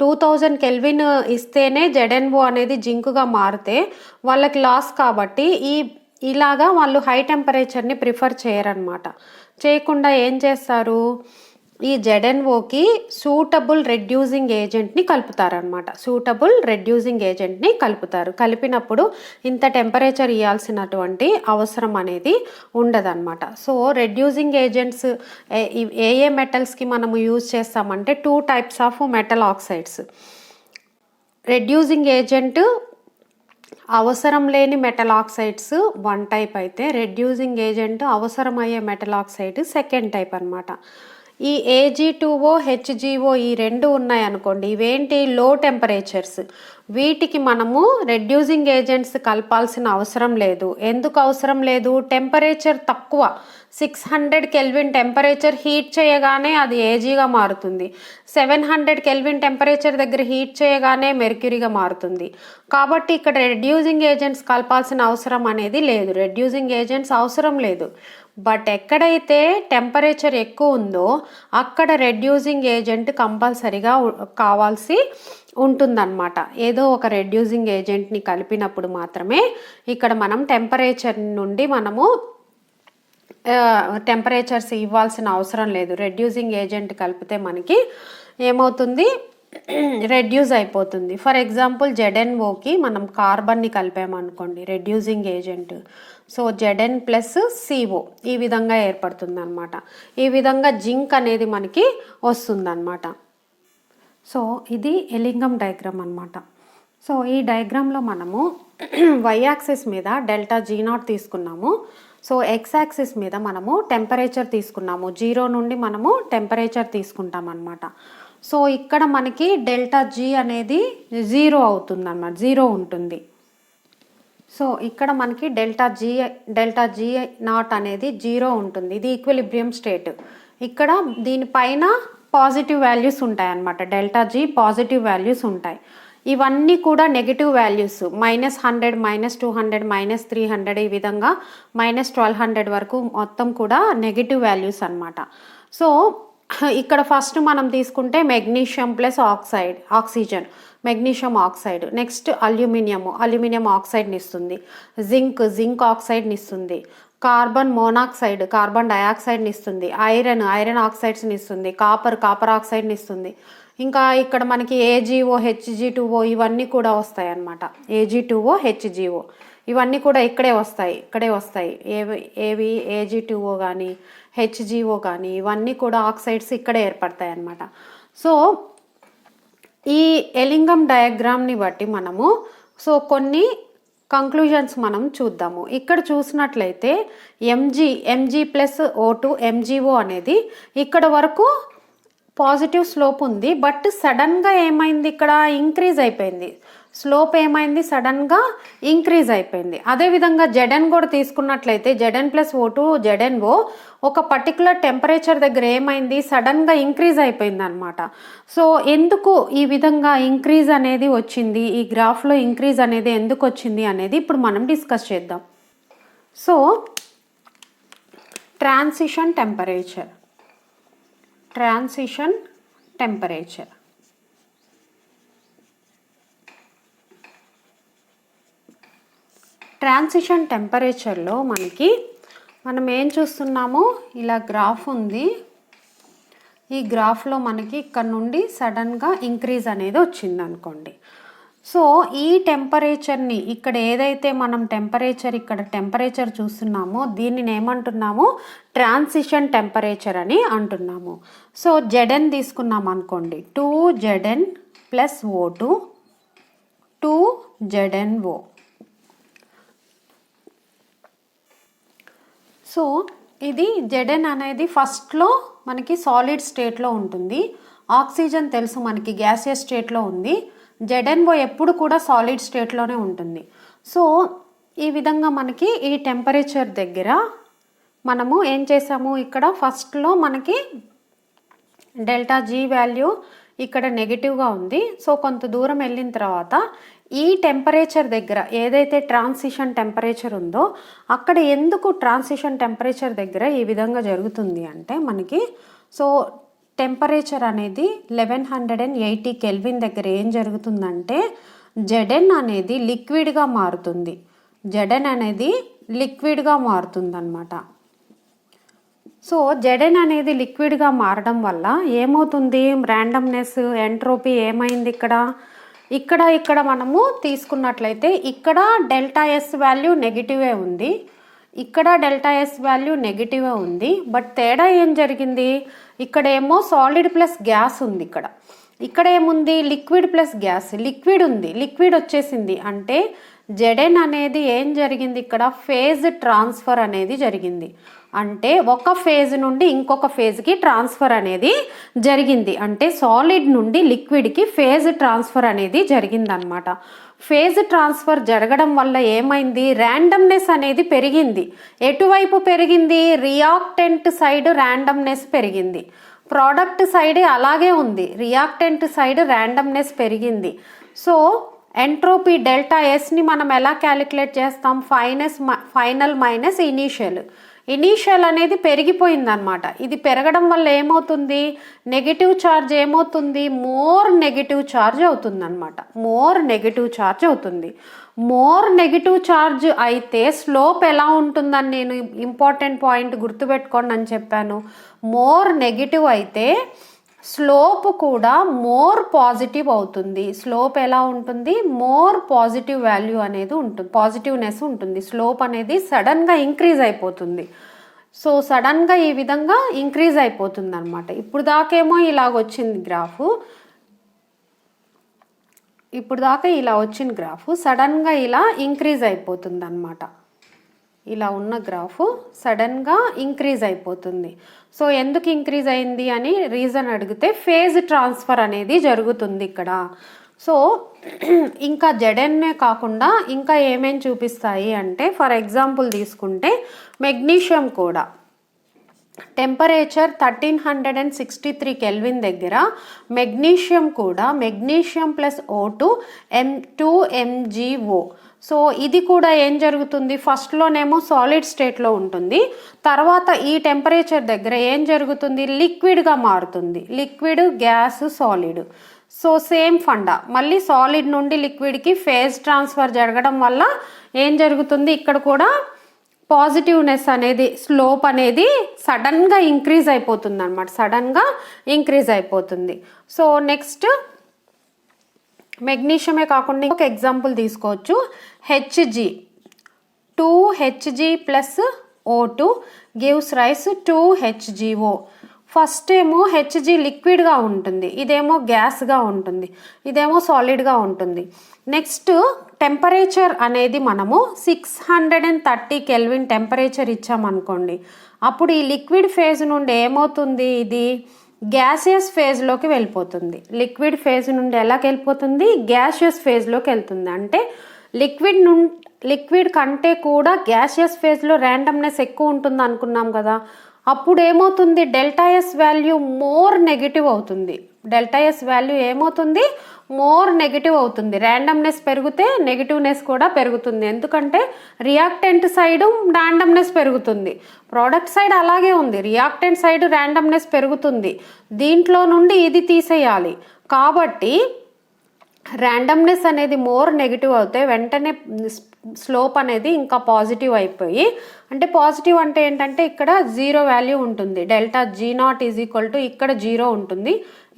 2000 కెల్విన్ ఇస్తేనే జెడెన్ఓ అనేది జింక్గా మారితే వాళ్ళకి లాస్. కాబట్టి ఇలాగా వాళ్ళు హై టెంపరేచర్ని ప్రిఫర్ చేయరనమాట. చేయకుండా ఏం చేస్తారు, ఈ జెడెన్ఓకి సూటబుల్ రెడ్యూసింగ్ ఏజెంట్ని కలుపుతారనమాట. సూటబుల్ రెడ్యూసింగ్ ఏజెంట్ని కలిపినప్పుడు ఇంత టెంపరేచర్ ఇవ్వాల్సినటువంటి అవసరం అనేది ఉండదన్నమాట. సో రెడ్యూసింగ్ ఏజెంట్స్ ఏ మెటల్స్కి మనము యూజ్ చేస్తామంటే 2 types of metal oxides. Reducing agent అవసరం లేని మెటల్ ఆక్సైడ్స్ 1 టైప్ అయితే రెడ్యూసింగ్ ఏజెంట్ అవసరమయ్యే మెటల్ ఆక్సైడ్ 2nd టైప్ అనమాట. ఈ AG2O HGO ఈ 2 ఉన్నాయనుకోండి, ఇవేంటి లో టెంపరేచర్స్. వీటికి మనము రెడ్యూసింగ్ ఏజెంట్స్ కలపాల్సిన అవసరం లేదు. ఎందుకు అవసరం లేదు, టెంపరేచర్ తక్కువ 600 కెల్విన్ టెంపరేచర్ హీట్ చేయగానే అది ఏజీగా మారుతుంది. 700 కెల్విన్ టెంపరేచర్ దగ్గర హీట్ చేయగానే మెర్క్యూరీగా మారుతుంది. కాబట్టి ఇక్కడ రెడ్యూసింగ్ ఏజెంట్స్ కలపాల్సిన అవసరం అనేది లేదు. రెడ్యూసింగ్ ఏజెంట్స్ అవసరం లేదు. బట్ ఎక్కడైతే టెంపరేచర్ ఎక్కువ ఉందో అక్కడ రెడ్యూసింగ్ ఏజెంట్ కంపల్సరీగా కావాల్సి ఉంటుందన్నమాట. ఏదో ఒక రెడ్యూసింగ్ ఏజెంట్ని కలిపినప్పుడు మాత్రమే ఇక్కడ మనం టెంపరేచర్ నుండి మనము టెంపరేచర్స్ ఇవ్వాల్సిన అవసరం లేదు. రెడ్యూసింగ్ ఏజెంట్ కలిపితే మనకి ఏమవుతుంది, రెడ్యూస్ అయిపోతుంది. ఫర్ ఎగ్జాంపుల్ జెడెన్ఓకి మనం కార్బన్ని కలిపామనుకోండి reducing agent. So Z N plus CO ఈ విధంగా ఏర్పడుతుంది అనమాట. ఈ విధంగా జింక్ అనేది మనకి వస్తుందన్నమాట. సో ఇది ఎలింగం డయాగ్రామ్ అనమాట. సో ఈ డయాగ్రామ్లో మనము y యాక్సిస్ మీద డెల్టా G0 తీసుకున్నాము. సో x యాక్సిస్ మీద మనము టెంపరేచర్ తీసుకున్నాము. 0 నుండి మనము టెంపరేచర్ తీసుకుంటాం అనమాట. సో ఇక్కడ మనకి డెల్టా G అనేది 0 అవుతుంది అన్నమాట, 0 ఉంటుంది. సో ఇక్కడ మనకి డెల్టా G0 అనేది 0 ఉంటుంది. ఇది ఈక్విలిబ్రియం స్టేట్. ఇక్కడ దీనిపైన పాజిటివ్ వాల్యూస్ ఉంటాయి అన్నమాట. డెల్టా G పాజిటివ్ వాల్యూస్ ఉంటాయి. ఇవన్నీ కూడా నెగిటివ్ వాల్యూస్, -100, -200, -300 ఈ విధంగా -1200 వరకు మొత్తం కూడా నెగిటివ్ వాల్యూస్ అన్నమాట. సో ఇక్కడ ఫస్ట్ మనం తీసుకుంటే magnesium plus oxygen, magnesium oxide. Next aluminium ఆక్సైడ్ని ఇస్తుంది. జింక్ ఆక్సైడ్ని ఇస్తుంది. కార్బన్ మోనాక్సైడ్, కార్బన్ డయాక్సైడ్ని ఇస్తుంది. ఐరన్ ఆక్సైడ్స్ని ఇస్తుంది. కాపర్ ఆక్సైడ్ని ఇస్తుంది. ఇంకా ఇక్కడ మనకి AgO Hg2O ఇవన్నీ కూడా వస్తాయి అన్నమాట. AgO HGO ఇవన్నీ కూడా ఇక్కడే వస్తాయి. ఏవి AgO కానీ HGO కానీ ఇవన్నీ కూడా ఆక్సైడ్స్ ఇక్కడే ఏర్పడతాయి అన్నమాట. సో ఈ ఎలింగం డయాగ్రామ్ని బట్టి మనము కొన్ని కంక్లూజన్స్ మనం చూద్దాము. ఇక్కడ చూసినట్లయితే Mg+O2 MgO అనేది ఇక్కడ వరకు పాజిటివ్ స్లోప్ ఉంది. బట్ సడన్గా ఏమైంది, ఇక్కడ ఇంక్రీజ్ అయిపోయింది. స్లోప్ ఏమైంది, సడన్గా ఇంక్రీజ్ అయిపోయింది. అదేవిధంగా జెడెన్ కూడా తీసుకున్నట్లయితే Zn+O2 జెడెన్ఓ ఒక పర్టికులర్ టెంపరేచర్ దగ్గర ఏమైంది, సడన్గా ఇంక్రీజ్ అయిపోయింది అనమాట. సో ఎందుకు ఈ విధంగా ఇంక్రీజ్ అనేది వచ్చింది, ఈ గ్రాఫ్లో ఇంక్రీజ్ అనేది ఎందుకు వచ్చింది అనేది ఇప్పుడు మనం డిస్కస్ చేద్దాం. So transition temperature. ట్రాన్సిషన్ టెంపరేచర్లో మనం ఏం చూస్తున్నాము, ఇలా గ్రాఫ్ ఉంది. ఈ గ్రాఫ్లో మనకి ఇక్కడ నుండి సడన్గా ఇంక్రీజ్ అనేది వచ్చింది అనుకోండి. సో ఈ టెంపరేచర్ని ఇక్కడ ఏదైతే మనం ఇక్కడ టెంపరేచర్ చూస్తున్నామో దీనిని ఏమంటున్నాము, ట్రాన్సిషన్ టెంపరేచర్ అని అంటున్నాము. సో జెడెన్ తీసుకున్నాం అనుకోండి, 2Zn+O2 2ZnO. సో ఇది Zn అనేది ఫస్ట్లో మనకి సాలిడ్ స్టేట్లో ఉంటుంది. ఆక్సిజన్ తెలుసు మనకి గ్యాసియస్ స్టేట్లో ఉంది. ZnO ఎప్పుడు కూడా సాలిడ్ స్టేట్లోనే ఉంటుంది. సో ఈ విధంగా మనకి ఈ టెంపరేచర్ దగ్గర మనము ఏం చేసాము, ఇక్కడ ఫస్ట్లో మనకి ΔG వాల్యూ ఇక్కడ నెగిటివ్గా ఉంది. సో కొంత దూరం వెళ్ళిన తర్వాత ఈ టెంపరేచర్ దగ్గర ఏదైతే ట్రాన్సిషన్ టెంపరేచర్ ఉందో అక్కడ ఎందుకు ట్రాన్సిషన్ టెంపరేచర్ దగ్గర ఈ విధంగా జరుగుతుంది అంటే మనకి సో టెంపరేచర్ అనేది 1180 కెల్విన్ దగ్గర ఏం జరుగుతుందంటే Zn అనేది లిక్విడ్గా మారుతుంది. Zn అనేది లిక్విడ్గా మారుతుందన్నమాట. సో Zn అనేది లిక్విడ్గా మారడం వల్ల ఏమవుతుంది, ర్యాండమ్నెస్ ఎంట్రోపీ ఏమైంది ఇక్కడ మనము తీసుకున్నట్లయితే ఇక్కడ ΔS వాల్యూ నెగిటివే ఉంది, ఇక్కడ ΔS వాల్యూ నెగిటివే ఉంది. బట్ తేడా ఏం జరిగింది, ఇక్కడేమో సాలిడ్ ప్లస్ గ్యాస్ ఉంది, ఇక్కడ ఏముంది లిక్విడ్ ప్లస్ గ్యాస్, లిక్విడ్ ఉంది, లిక్విడ్ వచ్చేసింది. అంటే Zn అనేది ఏం జరిగింది, ఇక్కడ ఫేజ్ ట్రాన్స్ఫర్ అనేది జరిగింది. అంటే ఒక ఫేజ్ నుండి ఇంకొక ఫేజ్కి ట్రాన్స్ఫర్ అనేది జరిగింది. అంటే సాలిడ్ నుండి లిక్విడ్కి ఫేజ్ ట్రాన్స్ఫర్ అనేది జరిగిందనమాట. ఫేజ్ ట్రాన్స్ఫర్ జరగడం వల్ల ఏమైంది, ర్యాండమ్నెస్ అనేది పెరిగింది. ఎటువైపు పెరిగింది, రియాక్టెంట్ సైడ్ ర్యాండమ్నెస్ పెరిగింది. ప్రోడక్ట్ సైడ్ అలాగే ఉంది, రియాక్టెంట్ సైడ్ ర్యాండమ్నెస్ పెరిగింది. సో ఎంట్రోపీ ΔSని మనం ఎలా క్యాలిక్యులేట్ చేస్తాం, ఫైనల్ మైనస్ ఇనీషియల్ అనేది పెరిగిపోయిందనమాట. ఇది పెరగడం వల్ల ఏమవుతుంది, నెగిటివ్ ఛార్జ్ ఏమవుతుంది, మోర్ నెగిటివ్ ఛార్జ్ అవుతుందన్నమాట. మోర్ నెగిటివ్ ఛార్జ్ అయితే స్లోప్ ఎలా ఉంటుందని నేను ఇంపార్టెంట్ పాయింట్ గుర్తుపెట్టుకోండి అని చెప్పాను. మోర్ నెగిటివ్ అయితే స్లోప్ కూడా మోర్ పాజిటివ్ అవుతుంది. స్లోప్ ఎలా ఉంటుంది, మోర్ పాజిటివ్ వాల్యూ అనేది ఉంటుంది, పాజిటివ్నెస్ ఉంటుంది. స్లోప్ అనేది సడన్గా ఇంక్రీజ్ అయిపోతుంది. సో సడన్గా ఈ విధంగా ఇంక్రీజ్ అయిపోతుంది అనమాట. ఇప్పుడు దాకేమో ఇలాగొచ్చింది గ్రాఫ్, సడన్గా ఇలా ఇంక్రీజ్ అయిపోతుంది అనమాట. ఇలా ఉన్న గ్రాఫ్ సడన్గా ఇంక్రీజ్ అయిపోతుంది. సో ఎందుకు ఇంక్రీజ్ అయింది అని రీజన్ అడిగితే ఫేజ్ ట్రాన్స్ఫర్ అనేది జరుగుతుంది ఇక్కడ. సో ఇంకా Znనే కాకుండా ఇంకా ఏమేమి చూపిస్తాయి అంటే, ఫర్ ఎగ్జాంపుల్ తీసుకుంటే మెగ్నీషియం కూడా టెంపరేచర్ 1363 కెల్విన్ దగ్గర magnesium plus O2 2MgO. So ఇది కూడా ఏం జరుగుతుంది, ఫస్ట్లోనేమో సాలిడ్ స్టేట్లో ఉంటుంది, తర్వాత ఈ టెంపరేచర్ దగ్గర ఏం జరుగుతుంది, లిక్విడ్గా మారుతుంది. Liquid, gas, solid. So same funda, మళ్ళీ సాలిడ్ నుండి లిక్విడ్కి ఫేజ్ ట్రాన్స్ఫర్ జరగడం వల్ల ఏం జరుగుతుంది, ఇక్కడ కూడా పాజిటివ్నెస్ అనేది స్లోప్ అనేది సడన్గా ఇంక్రీజ్ అయిపోతుంది అనమాట. సో నెక్స్ట్ మెగ్నీషియమే కాకుండా ఒక ఎగ్జాంపుల్ తీసుకోవచ్చు, Hg 2Hg plus O2 gives rise 2HgO. First ఏమో Hg లిక్విడ్గా ఉంటుంది, ఇదేమో గ్యాస్గా ఉంటుంది, ఇదేమో సాలిడ్గా ఉంటుంది. నెక్స్ట్ టెంపరేచర్ అనేది మనము 630 కెల్విన్ టెంపరేచర్ ఇచ్చామనుకోండి, అప్పుడు ఈ లిక్విడ్ ఫేజ్ నుండి ఏమవుతుంది, ఇది గ్యాసియస్ ఫేజ్లోకి వెళ్ళిపోతుంది. లిక్విడ్ ఫేజ్ నుండి ఎలాగ వెళ్ళిపోతుంది, గ్యాసియస్ ఫేజ్లోకి వెళ్తుంది. అంటే లిక్విడ్ కంటే కూడా గ్యాసియస్ ఫేజ్లో ర్యాండమ్నెస్ ఎక్కువ ఉంటుంది అనుకున్నాం కదా. అప్పుడు ఏమవుతుంది, ΔS వాల్యూ మోర్ నెగిటివ్ అవుతుంది. ర్యాండమ్నెస్ పెరిగితే నెగిటివ్నెస్ కూడా పెరుగుతుంది. ఎందుకంటే రియాక్టెంట్ సైడ్ ర్యాండమ్నెస్ పెరుగుతుంది, ప్రోడక్ట్ సైడ్ అలాగే ఉంది, రియాక్టెంట్ సైడ్ ర్యాండమ్నెస్ పెరుగుతుంది. దీంట్లో నుండి ఇది తీసేయాలి కాబట్టి ర్యాండమ్నెస్ అనేది మోర్ నెగిటివ్ అవుతే వెంటనే స్లోప్ అనేది ఇంకా పాజిటివ్ అయిపోయి, అంటే పాజిటివ్ అంటే ఏంటంటే ఇక్కడ 0 వాల్యూ ఉంటుంది, ΔG0 ఇక్కడ 0 ఉంటుంది,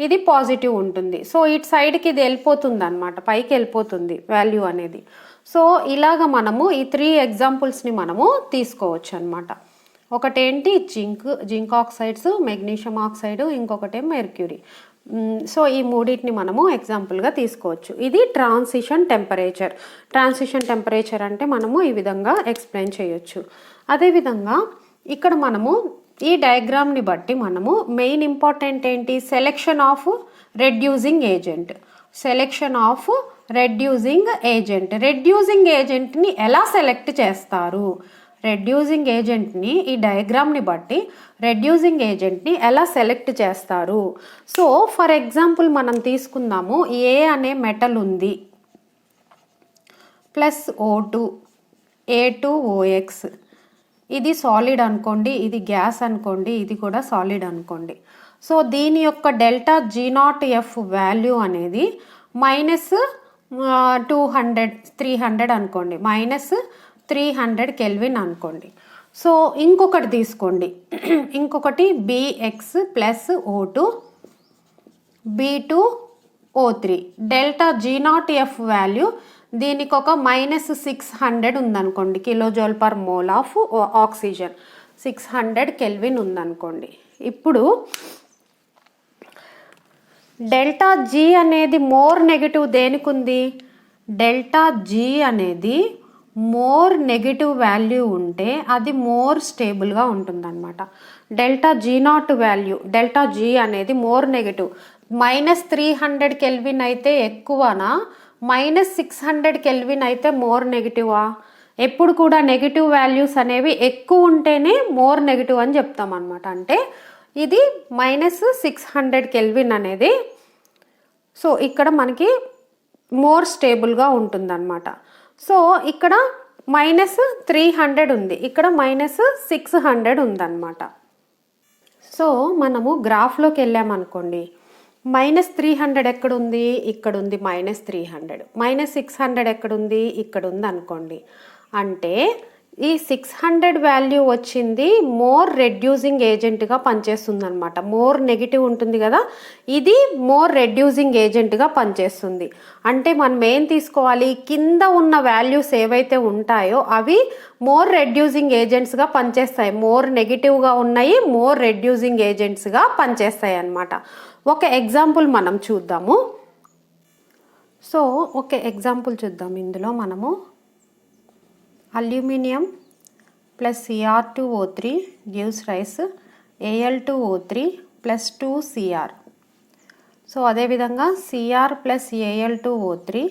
ఇది పాజిటివ్ ఉంటుంది. సో ఇటు సైడ్కి ఇది వెళ్ళిపోతుంది అనమాట, పైకి వెళ్ళిపోతుంది వాల్యూ అనేది. సో ఇలాగ మనము ఈ 3 ఎగ్జాంపుల్స్ని మనము తీసుకోవచ్చు అనమాట. ఒకటేంటి జింక్ ఆక్సైడ్స్, మెగ్నీషియం ఆక్సైడ్, ఇంకొకటేమో మెర్క్యూరీ. సో ఈ మూడింటిని మనము ఎగ్జాంపుల్గా తీసుకోవచ్చు. ఇది ట్రాన్సిషన్ టెంపరేచర్ అంటే మనము ఈ విధంగా ఎక్స్ప్లెయిన్ చేయొచ్చు. అదేవిధంగా ఇక్కడ మనము ఈ డయాగ్రామ్ని బట్టి మనము మెయిన్ ఇంపార్టెంట్ ఏంటి, selection of reducing agent. Selection of reducing agent. Reducing ఏజెంట్ని ఎలా సెలెక్ట్ చేస్తారు, రెడ్యూసింగ్ ఏజెంట్ని ఈ డయాగ్రామ్ని బట్టి రెడ్యూసింగ్ ఏజెంట్ని ఎలా సెలెక్ట్ చేస్తారు. సో ఫర్ ఎగ్జాంపుల్ మనం తీసుకుందాము, ఏ అనే మెటల్ ఉంది ప్లస్ O2 A2OX, ఇది సాలిడ్ అనుకోండి, ఇది గ్యాస్ అనుకోండి, ఇది కూడా సాలిడ్ అనుకోండి. సో దీని యొక్క డెల్టా G0F వాల్యూ అనేది -200 300 అనుకోండి, -300 కెల్విన్ అనుకోండి. సో ఇంకొకటి తీసుకోండి, ఇంకొకటి BX plus O2 B2O3, delta G0F value దీనికి ఒక -600 ఉందనుకోండి, kilojoule per mole of oxygen, 600 kelvin ఉందనుకోండి. ఇప్పుడు డెల్టా G అనేది మోర్ నెగిటివ్ దేనికి ఉంది, డెల్టా G అనేది మోర్ నెగిటివ్ వాల్యూ ఉంటే అది మోర్ స్టేబుల్గా ఉంటుందన్నమాట. Delta G0 value, delta G అనేది మోర్ నెగిటివ్, -300 కెల్విన్ అయితే ఎక్కువనా, -600 కెల్విన్ అయితే మోర్ నెగిటివా? ఎప్పుడు కూడా నెగిటివ్ వాల్యూస్ అనేవి ఎక్కువ ఉంటేనే మోర్ నెగిటివ్ అని చెప్తాం అనమాట. అంటే ఇది -600 కెల్విన్ అనేది, సో ఇక్కడ మనకి మోర్ స్టేబుల్గా ఉంటుందన్నమాట. సో ఇక్కడ -300 ఉంది, ఇక్కడ -600 ఉందన్నమాట. సో మనము గ్రాఫ్లోకి వెళ్ళామనుకోండి, -300 ఎక్కడుంది, ఇక్కడ ఉంది -300, -600 ఎక్కడుంది, ఇక్కడ ఉంది అనుకోండి. అంటే ఈ 600 వాల్యూ వచ్చింది మోర్ రెడ్యూసింగ్ ఏజెంట్గా పనిచేస్తుంది అనమాట. మోర్ నెగిటివ్ ఉంటుంది కదా, ఇది మోర్ రెడ్యూసింగ్ ఏజెంట్గా పనిచేస్తుంది. అంటే మనం ఏం తీసుకోవాలి, కింద ఉన్న వాల్యూస్ ఏవైతే ఉంటాయో అవి మోర్ రెడ్యూసింగ్ ఏజెంట్స్గా పనిచేస్తాయి. మోర్ నెగిటివ్గా ఉన్నాయి, మోర్ రెడ్యూసింగ్ ఏజెంట్స్గా పనిచేస్తాయి అన్నమాట. ఒక ఎగ్జాంపుల్ మనం చూద్దాము. సో ఒక ఎగ్జాంపుల్ చూద్దాం. ఇందులో మనము aluminium plus Cr2O3 gives rise Al2O3 plus 2Cr. So అదేవిధంగా Cr plus Al2O3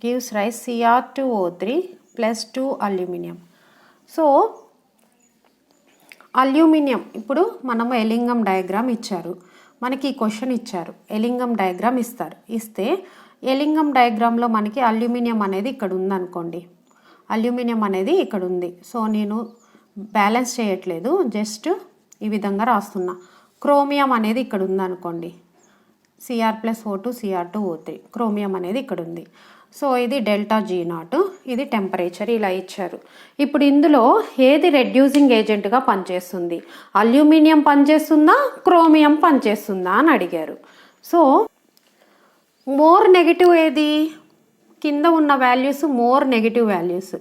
gives rise Cr2O3 plus 2 aluminium. So aluminium, ఇప్పుడు మనము ఎలింగం డయాగ్రామ్ ఇచ్చారు, మనకి ఈ క్వశ్చన్ ఇచ్చారు, ఎలింగం డయాగ్రామ్ ఇస్తే ఎలింగం డయాగ్రామ్లో మనకి అల్యూమినియం అనేది ఇక్కడ ఉందనుకోండి, అల్యూమినియం అనేది ఇక్కడ ఉంది. సో నేను బ్యాలెన్స్ చేయట్లేదు, జస్ట్ ఈ విధంగా రాస్తున్నా. క్రోమియం అనేది ఇక్కడ ఉందనుకోండి, Cr plus O2 Cr2O3, chromium అనేది ఇక్కడ ఉంది. సో ఇది డెల్టా G0, ఇది టెంపరేచర్, ఇలా ఇచ్చారు. ఇప్పుడు ఇందులో ఏది రెడ్యూసింగ్ ఏజెంట్గా పనిచేస్తుంది, అల్యూమినియం పనిచేస్తుందా, క్రోమియం పనిచేస్తుందా అని అడిగారు. సో మోర్ నెగిటివ్ ఏది, కింద ఉన్న values more negative values.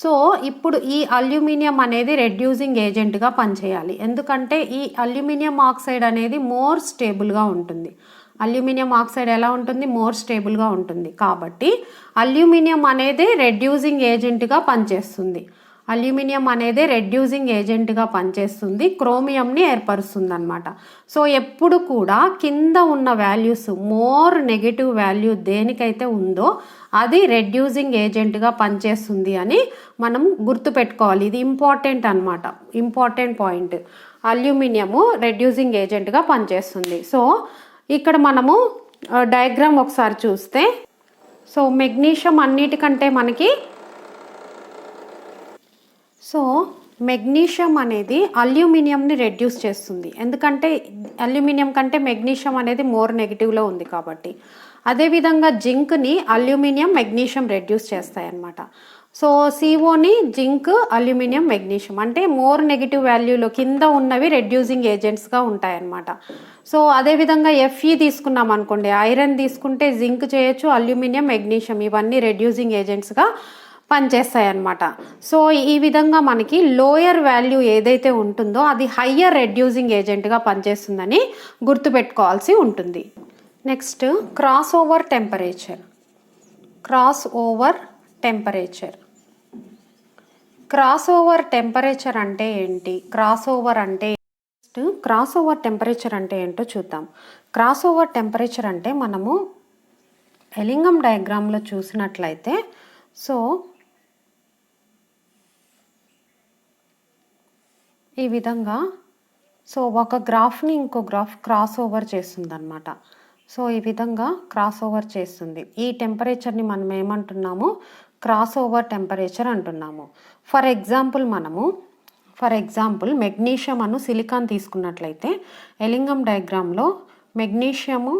So ఇప్పుడు ఈ అల్యూమినియం అనేది రెడ్యూసింగ్ ఏజెంట్గా పనిచేయాలి, ఎందుకంటే ఈ అల్యూమినియం ఆక్సైడ్ అనేది మోర్ స్టేబుల్గా ఉంటుంది. అల్యూమినియం ఆక్సైడ్ ఎలా ఉంటుంది, మోర్ స్టేబుల్గా ఉంటుంది. కాబట్టి అల్యూమినియం అనేది రెడ్యూసింగ్ ఏజెంట్గా పనిచేస్తుంది. అల్యూమినియం అనేది రెడ్యూసింగ్ ఏజెంట్గా పనిచేస్తుంది, క్రోమియంని ఏర్పరుస్తుంది అనమాట. సో ఎప్పుడు కూడా కింద ఉన్న వాల్యూస్ మోర్ నెగిటివ్ వాల్యూ దేనికైతే ఉందో అది రెడ్యూసింగ్ ఏజెంట్గా పనిచేస్తుంది అని మనం గుర్తుపెట్టుకోవాలి. ఇది ఇంపార్టెంట్ అనమాట, ఇంపార్టెంట్ పాయింట్. అల్యూమినియము రెడ్యూసింగ్ ఏజెంట్గా పనిచేస్తుంది. సో ఇక్కడ మనము డయాగ్రామ్ ఒకసారి చూస్తే, సో మెగ్నీషియం అన్నిటికంటే మనకి, సో మెగ్నీషియం అనేది అల్యూమినియంని రెడ్యూస్ చేస్తుంది, ఎందుకంటే అల్యూమినియం కంటే మెగ్నీషియం అనేది మోర్ నెగిటివ్లో ఉంది కాబట్టి. అదేవిధంగా జింక్ని అల్యూమినియం మెగ్నీషియం రెడ్యూస్ చేస్తాయి అన్నమాట. సో సిఓని జింక్ అల్యూమినియం మెగ్నీషియం అంటే మోర్ నెగిటివ్ వాల్యూలో కింద ఉన్నవి రెడ్యూసింగ్ ఏజెంట్స్గా ఉంటాయన్నమాట. సో అదేవిధంగా Fe తీసుకున్నాం అనుకోండి, ఐరన్ తీసుకుంటే జింక్ చేయొచ్చు, అల్యూమినియం మెగ్నీషియం ఇవన్నీ రెడ్యూసింగ్ ఏజెంట్స్గా పనిచేస్తాయి అన్నమాట. సో ఈ విధంగా మనకి లోయర్ వాల్యూ ఏదైతే ఉంటుందో అది హయ్యర్ రెడ్యూసింగ్ ఏజెంట్గా పనిచేస్తుందని గుర్తుపెట్టుకోవాల్సి ఉంటుంది. Next cross over temperature. Cross over temperature cross over temperature అంటే ఏంటి, క్రాస్ ఓవర్ అంటే క్రాస్ ఓవర్ టెంపరేచర్ అంటే ఏంటో చూద్దాం. క్రాస్ ఓవర్ టెంపరేచర్ అంటే మనము ఎలింగం డయాగ్రామ్లో చూసినట్లయితే సో ఈ విధంగా సో ఒక గ్రాఫ్ని ఇంకో గ్రాఫ్ క్రాస్ ఓవర్ చేస్తుంది అనమాట. సో ఈ విధంగా క్రాస్ ఓవర్ చేస్తుంది. ఈ టెంపరేచర్ని మనం ఏమంటున్నాము, క్రాస్ ఓవర్ టెంపరేచర్ అంటున్నాము. ఫర్ ఎగ్జాంపుల్ మెగ్నీషియం అను సిలికాన్ తీసుకున్నట్లయితే ఎలింగం డయాగ్రామ్లో magnesium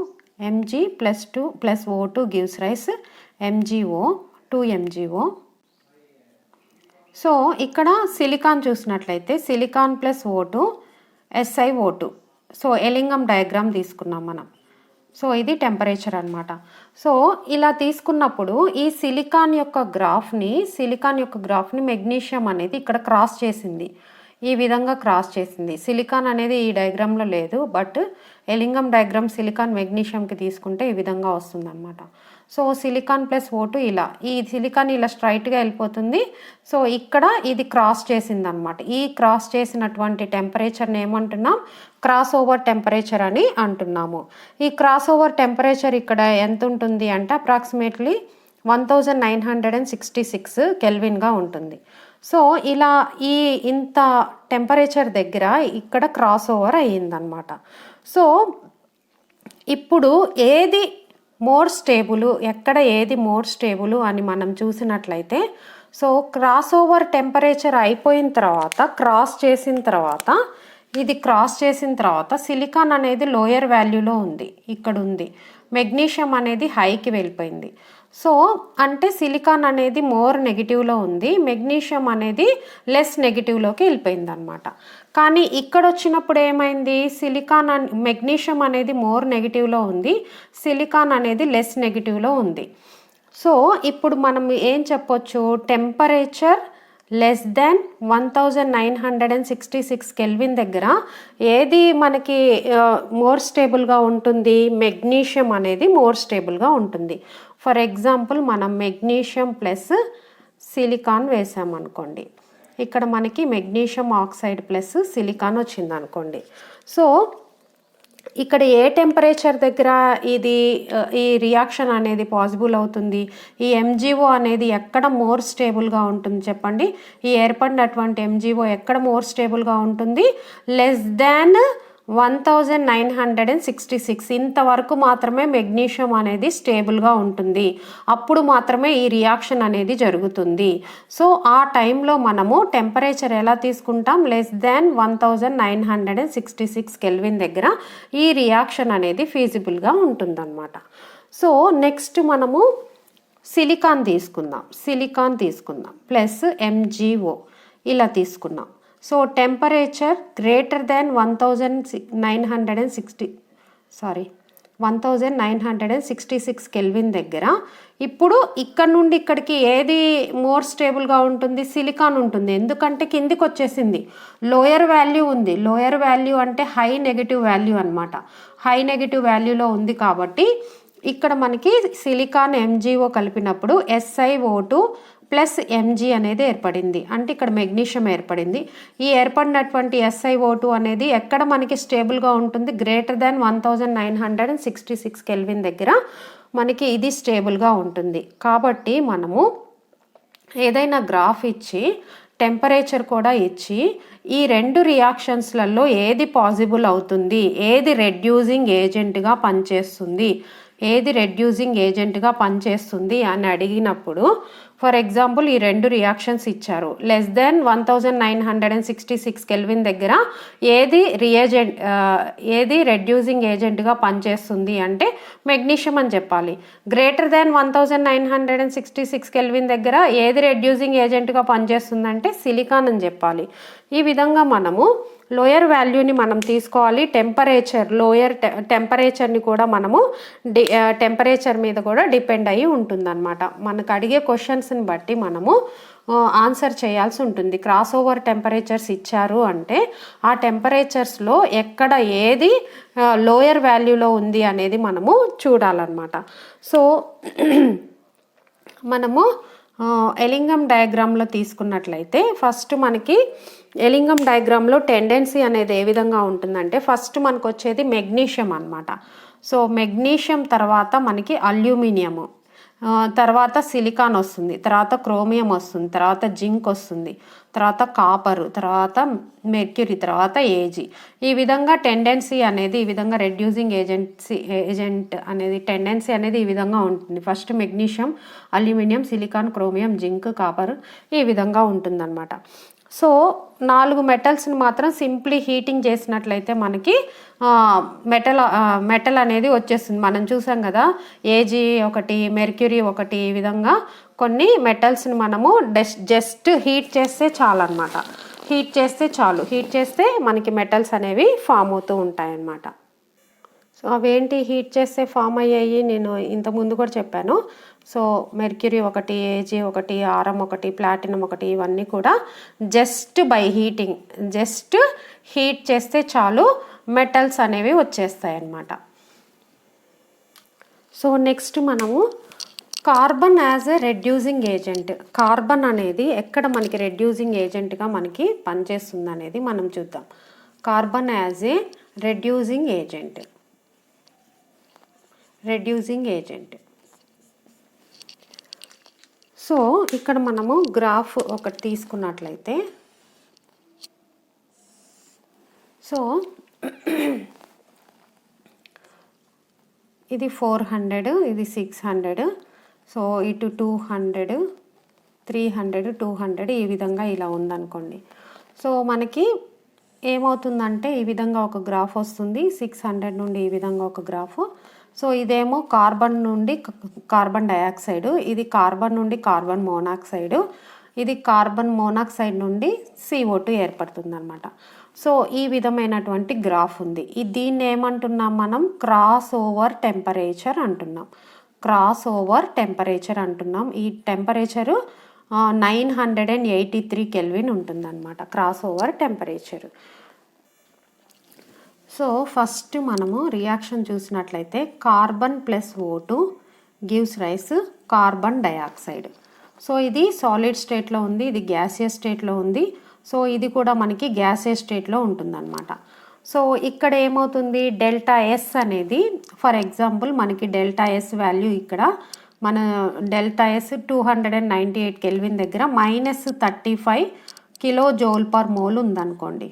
Mg+2+O2 gives rise MgO 2MgO. So ఇక్కడ సిలికాన్ చూసినట్లయితే silicon +O2 SiO2. So Ellingham diagram తీసుకున్నాం మనం. సో ఇది టెంపరేచర్ అనమాట. సో ఇలా తీసుకున్నప్పుడు ఈ సిలికాన్ యొక్క గ్రాఫ్ని మెగ్నీషియం అనేది ఇక్కడ క్రాస్ చేసింది, ఈ విధంగా క్రాస్ చేసింది. సిలికాన్ అనేది ఈ డయాగ్రామ్లో లేదు, బట్ ఎలింగం డయాగ్రామ్ సిలికాన్ మెగ్నీషియంకి తీసుకుంటే ఈ విధంగా వస్తుంది అనమాట. సో సిలికాన్ +O2 ఇలా, ఈ సిలికాన్ ఇలా స్ట్రైట్గా వెళ్ళిపోతుంది. సో ఇక్కడ ఇది క్రాస్ చేసింది అనమాట. ఈ క్రాస్ చేసినటువంటి టెంపరేచర్ని ఏమంటున్నాం, క్రాస్ ఓవర్ టెంపరేచర్ అని అంటున్నాము. ఈ క్రాస్ ఓవర్ టెంపరేచర్ ఇక్కడ ఎంత ఉంటుంది అంటే అప్రాక్సిమేట్లీ 1966 కెల్విన్గా ఉంటుంది. సో ఇలా ఇంత టెంపరేచర్ దగ్గర ఇక్కడ క్రాస్ ఓవర్ అయ్యిందనమాట. సో ఇప్పుడు ఏది మోర్ స్టేబుల్, ఎక్కడ ఏది మోర్ స్టేబుల్ అని మనం చూసినట్లయితే సో క్రాస్ ఓవర్ టెంపరేచర్ అయిపోయిన తర్వాత ఇది క్రాస్ చేసిన తర్వాత సిలికాన్ అనేది లోయర్ వాల్యూలో ఉంది, ఇక్కడ ఉంది. మెగ్నీషియం అనేది హైకి వెళ్ళిపోయింది. సో అంటే సిలికాన్ అనేది మోర్ నెగిటివ్లో ఉంది, మెగ్నీషియం అనేది లెస్ నెగిటివ్లోకి వెళ్ళిపోయింది అనమాట. కానీ ఇక్కడ వచ్చినప్పుడు ఏమైంది, మెగ్నీషియం అనేది మోర్ నెగిటివ్లో ఉంది, సిలికాన్ అనేది లెస్ నెగిటివ్లో ఉంది. సో ఇప్పుడు మనం ఏం చెప్పొచ్చు, టెంపరేచర్ లెస్ దెన్ 1966 కెల్విన్ దగ్గర ఏది మనకి మోర్ స్టేబుల్గా ఉంటుంది, మెగ్నీషియం అనేది మోర్ స్టేబుల్గా ఉంటుంది. ఫర్ ఎగ్జాంపుల్ మనం మెగ్నీషియం ప్లస్ సిలికాన్ వేసామనుకోండి, ఇక్కడ మనకి మెగ్నీషియం ఆక్సైడ్ ప్లస్ సిలికాన్ వచ్చింది అనుకోండి. సో ఇక్కడ ఏ టెంపరేచర్ దగ్గర ఈ రియాక్షన్ అనేది పాసిబుల్ అవుతుంది, ఈ MgO అనేది ఎక్కడ మోర్ స్టేబుల్గా ఉంటుంది చెప్పండి. ఈ ఏర్పడినటువంటి MgO ఎక్కడ మోర్ స్టేబుల్గా ఉంటుంది, లెస్ దాన్ 1966. ఇంతవరకు మాత్రమే మెగ్నీషియం అనేది స్టేబుల్గా ఉంటుంది, అప్పుడు మాత్రమే ఈ రియాక్షన్ అనేది జరుగుతుంది. సో ఆ టైంలో మనము టెంపరేచర్ ఎలా తీసుకుంటాం, లెస్ దాన్ 1966 కెల్విన్ దగ్గర ఈ రియాక్షన్ అనేది ఫీజిబుల్గా ఉంటుందన్నమాట. సో నెక్స్ట్ మనము సిలికాన్ తీసుకుందాం ప్లస్ MgO ఇలా తీసుకున్నాం. So temperature greater than 1966 kelvin దగ్గర ఇప్పుడు ఇక్కడ నుండి ఇక్కడికి ఏది మోర్ స్టేబుల్గా ఉంటుంది, సిలికాన్ ఉంటుంది. ఎందుకంటే కిందికి వచ్చేసింది, లోయర్ వాల్యూ ఉంది. లోయర్ వాల్యూ అంటే హై నెగిటివ్ వాల్యూ అనమాట. హై నెగిటివ్ వాల్యూలో ఉంది కాబట్టి ఇక్కడ మనకి సిలికాన్ MgO కలిపినప్పుడు SiO2 ప్లస్ Mg అనేది ఏర్పడింది, అంటే ఇక్కడ మెగ్నీషియం ఏర్పడింది. ఈ ఏర్పడినటువంటి SiO2 అనేది ఎక్కడ మనకి స్టేబుల్గా ఉంటుంది, గ్రేటర్ దాన్ 1966 కెల్విన్ దగ్గర మనకి ఇది స్టేబుల్గా ఉంటుంది. కాబట్టి మనము ఏదైనా గ్రాఫ్ ఇచ్చి టెంపరేచర్ కూడా ఇచ్చి ఈ రెండు రియాక్షన్స్లలో ఏది పాసిబుల్ అవుతుంది, ఏది రెడ్యూసింగ్ ఏజెంట్గా పనిచేస్తుంది అని అడిగినప్పుడు, ఫర్ ఎగ్జాంపుల్ ఈ రెండు రియాక్షన్స్ ఇచ్చారు, లెస్ దెన్ 1966 కెల్విన్ దగ్గర ఏది రెడ్యూసింగ్ ఏజెంట్గా పనిచేస్తుంది అంటే మెగ్నీషియం అని చెప్పాలి. గ్రేటర్ దాన్ 1966 కెల్విన్ దగ్గర ఏది రెడ్యూసింగ్ ఏజెంట్గా పనిచేస్తుందంటే సిలికాన్ అని చెప్పాలి. ఈ విధంగా మనము లోయర్ వాల్యూని మనం తీసుకోవాలి. టెంపరేచర్ని కూడా మనము టెంపరేచర్ మీద కూడా డిపెండ్ అయ్యి ఉంటుందన్నమాట. మనకు అడిగే క్వశ్చన్స్ని బట్టి మనము ఆన్సర్ చేయాల్సి ఉంటుంది. క్రాస్ ఓవర్ టెంపరేచర్స్ ఇచ్చారు అంటే ఆ టెంపరేచర్స్లో ఎక్కడ ఏది లోయర్ వాల్యూలో ఉంది అనేది మనము చూడాలన్నమాట. సో మనము ఎలింగం డయాగ్రామ్లో తీసుకున్నట్లయితే ఫస్ట్ మనకి ఎలింగం డయాగ్రామ్లో టెండెన్సీ అనేది ఏ విధంగా ఉంటుందంటే ఫస్ట్ మనకు వచ్చేది మెగ్నీషియం అనమాట. సో మెగ్నీషియం తర్వాత మనకి అల్యూమినియము, తర్వాత సిలికాన్ వస్తుంది, తర్వాత క్రోమియం వస్తుంది, తర్వాత జింక్ వస్తుంది, తర్వాత కాపరు, తర్వాత మెర్క్యూరీ, తర్వాత ఏజీ. ఈ విధంగా టెండెన్సీ అనేది ఈ విధంగా రెడ్యూసింగ్ ఏజెంట్ అనేది టెండెన్సీ అనేది ఈ విధంగా ఉంటుంది. First magnesium, aluminium, silicon, chromium, zinc, copper ఈ విధంగా ఉంటుందన్నమాట. సో 4 మెటల్స్ని మాత్రం సింప్లీ హీటింగ్ చేసినట్లయితే మనకి మెటల్ అనేది వచ్చేస్తుంది. మనం చూసాం కదా, ఏజీ ఒకటి, మెర్క్యూరీ ఒకటి, ఈ విధంగా కొన్ని మెటల్స్ని మనము జస్ట్ హీట్ చేస్తే చాలు అనమాట. హీట్ చేస్తే మనకి మెటల్స్ అనేవి ఫామ్ అవుతూ ఉంటాయన్నమాట. సో అవేంటి హీట్ చేస్తే ఫామ్ అయ్యాయి నేను ఇంతకుముందు కూడా చెప్పాను. సో మెర్క్యూరీ ఒకటి, ఏజీ ఒకటి, ఆరం ఒకటి, ప్లాటినం ఒకటి, ఇవన్నీ కూడా just by heating, just heat చేస్తే చాలు మెటల్స్ అనేవి వచ్చేస్తాయి అన్నమాట. సో నెక్స్ట్ మనము carbon as a reducing agent. Carbon అనేది ఎక్కడ మనకి రెడ్యూసింగ్ ఏజెంట్గా మనకి పనిచేస్తుంది అనేది మనం చూద్దాం. Carbon as a reducing agent. So ఇక్కడ మనము గ్రాఫ్ ఒకటి తీసుకున్నట్లయితే, సో ఇది 400, ఇది 600, సో ఇటు 200, 300, 200 ఈ విధంగా ఇలా ఉందనుకోండి. సో మనకి ఏమవుతుందంటే ఈ విధంగా ఒక గ్రాఫ్ వస్తుంది. 600 నుండి ఈ విధంగా ఒక గ్రాఫ్. సో ఇదేమో కార్బన్ నుండి కార్బన్ డయాక్సైడ్, ఇది కార్బన్ నుండి కార్బన్ మోనాక్సైడ్, ఇది కార్బన్ మోనాక్సైడ్ నుండి CO2 ఏర్పడుతుంది అనమాట. సో ఈ విధమైనటువంటి గ్రాఫ్ ఉంది. దీన్ని ఏమంటున్నాం మనం? క్రాస్ ఓవర్ టెంపరేచర్ అంటున్నాం. ఈ టెంపరేచరు 983 కెల్విన్ ఉంటుందన్నమాట, cross over temperature. So first మనము రియాక్షన్ చూసినట్లయితే carbon plus O2 gives rise carbon dioxide. So ఇది సాలిడ్ స్టేట్లో ఉంది, ఇది గ్యాసియస్ స్టేట్లో ఉంది. సో ఇది కూడా మనకి గ్యాసియస్ స్టేట్లో ఉంటుందన్నమాట. సో ఇక్కడ ఏమవుతుంది, డెల్టా ఎస్ అనేది, ఫర్ ఎగ్జాంపుల్ మనకి డెల్టా ఎస్ వాల్యూ ఇక్కడ మన డెల్టా ఎస్ 298 కెల్విన్ దగ్గర -35 కిలో జౌల్ పర్ మోల్ ఉందనుకోండి.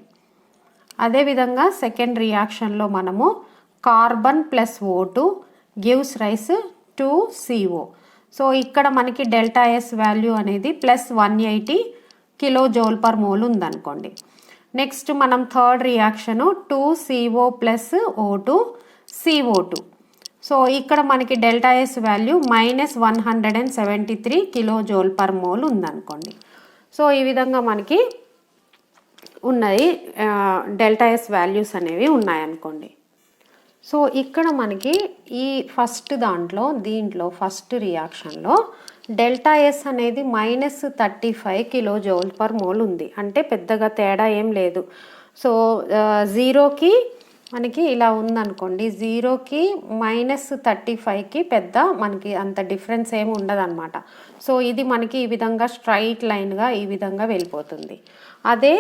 అదేవిధంగా సెకండ్ రియాక్షన్లో మనము carbon plus O2 gives rise to CO. So ఇక్కడ మనకి డెల్టా ఎస్ వాల్యూ అనేది +180 కిలో జౌల్ పర్ మోల్ ఉందనుకోండి. నెక్స్ట్ మనం third reaction 2CO plus O2 CO2. So ఇక్కడ మనకి delta S value -173 kilo joule per mole ఉందనుకోండి. సో ఈ విధంగా మనకి ఉన్నాయి డెల్టా ఎస్ వాల్యూస్ అనేవి ఉన్నాయనుకోండి. సో ఇక్కడ మనకి ఈ దీంట్లో ఫస్ట్ రియాక్షన్లో డెల్టా ఎస్ అనేది -35 కిలో జౌల్ పర్ మోల్ ఉంది. అంటే పెద్దగా తేడా ఏం లేదు. సో 0కి మనకి ఇలా ఉందనుకోండి, 0కి -35కి పెద్ద మనకి అంత డిఫరెన్స్ ఏమి ఉండదన్నమాట. సో ఇది మనకి ఈ విధంగా స్ట్రైట్ లైన్గా ఈ విధంగా వెళ్ళిపోతుంది. అదే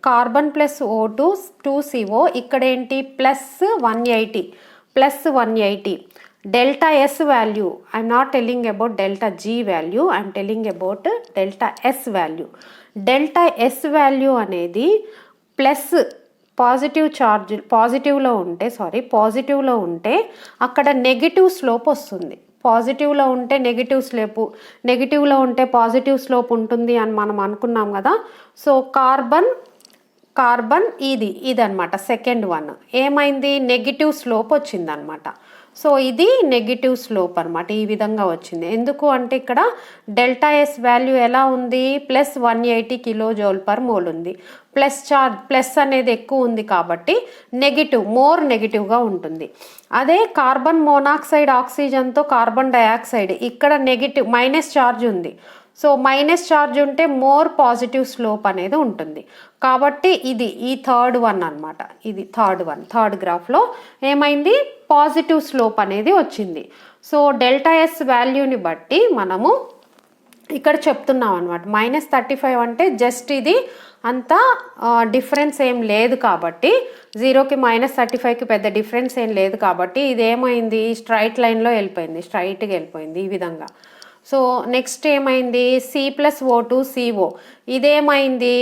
కార్బన్ ప్లస్ O2 2CO ఇక్కడ ఏంటి +180 delta yes value. I'm not telling about delta G value, I'm telling about delta yes value. డెల్టా ఎస్ వాల్యూ అనేది ప్లస్ పాజిటివ్లో ఉంటే అక్కడ నెగిటివ్ స్లోప్ వస్తుంది. పాజిటివ్లో ఉంటే నెగిటివ్లో ఉంటే పాజిటివ్ స్లోప్ ఉంటుంది అని మనం అనుకున్నాం కదా. సో కార్బన్ ఇది అనమాట సెకండ్ వన్. ఏమైంది, నెగిటివ్ స్లోప్ వచ్చిందనమాట. సో ఇది నెగిటివ్ స్లోప్ అనమాట, ఈ విధంగా వచ్చింది. ఎందుకు అంటే ఇక్కడ డెల్టా ఎస్ వాల్యూ ఎలా ఉంది, +180 కిలో జౌల్ పర్ మోల్ ఉంది. ప్లస్ అనేది ఎక్కువ ఉంది కాబట్టి మోర్ నెగిటివ్గా ఉంటుంది. అదే కార్బన్ మోనాక్సైడ్ ఆక్సిజన్తో కార్బన్ డయాక్సైడ్ ఇక్కడ మైనస్ ఛార్జ్ ఉంది. సో మైనస్ ఛార్జ్ ఉంటే మోర్ పాజిటివ్ స్లోప్ అనేది ఉంటుంది. కాబట్టి ఈ థర్డ్ వన్ అనమాట. ఇది థర్డ్ గ్రాఫ్లో ఏమైంది, పాజిటివ్ స్లోప్ అనేది వచ్చింది. సో డెల్టా ఎస్ వాల్యూని బట్టి మనము ఇక్కడ చెప్తున్నాం అనమాట. -35 అంటే జస్ట్ ఇది అంత డిఫరెన్స్ ఏం లేదు కాబట్టి, 0కి -35కి పెద్ద డిఫరెన్స్ ఏం లేదు కాబట్టి ఇదేమైంది, స్ట్రైట్ లైన్లో వెళ్ళిపోయింది, స్ట్రైట్గా వెళ్ళిపోయింది ఈ విధంగా. సో నెక్స్ట్ ఏమైంది, C+O2 CO ఇదేమైంది,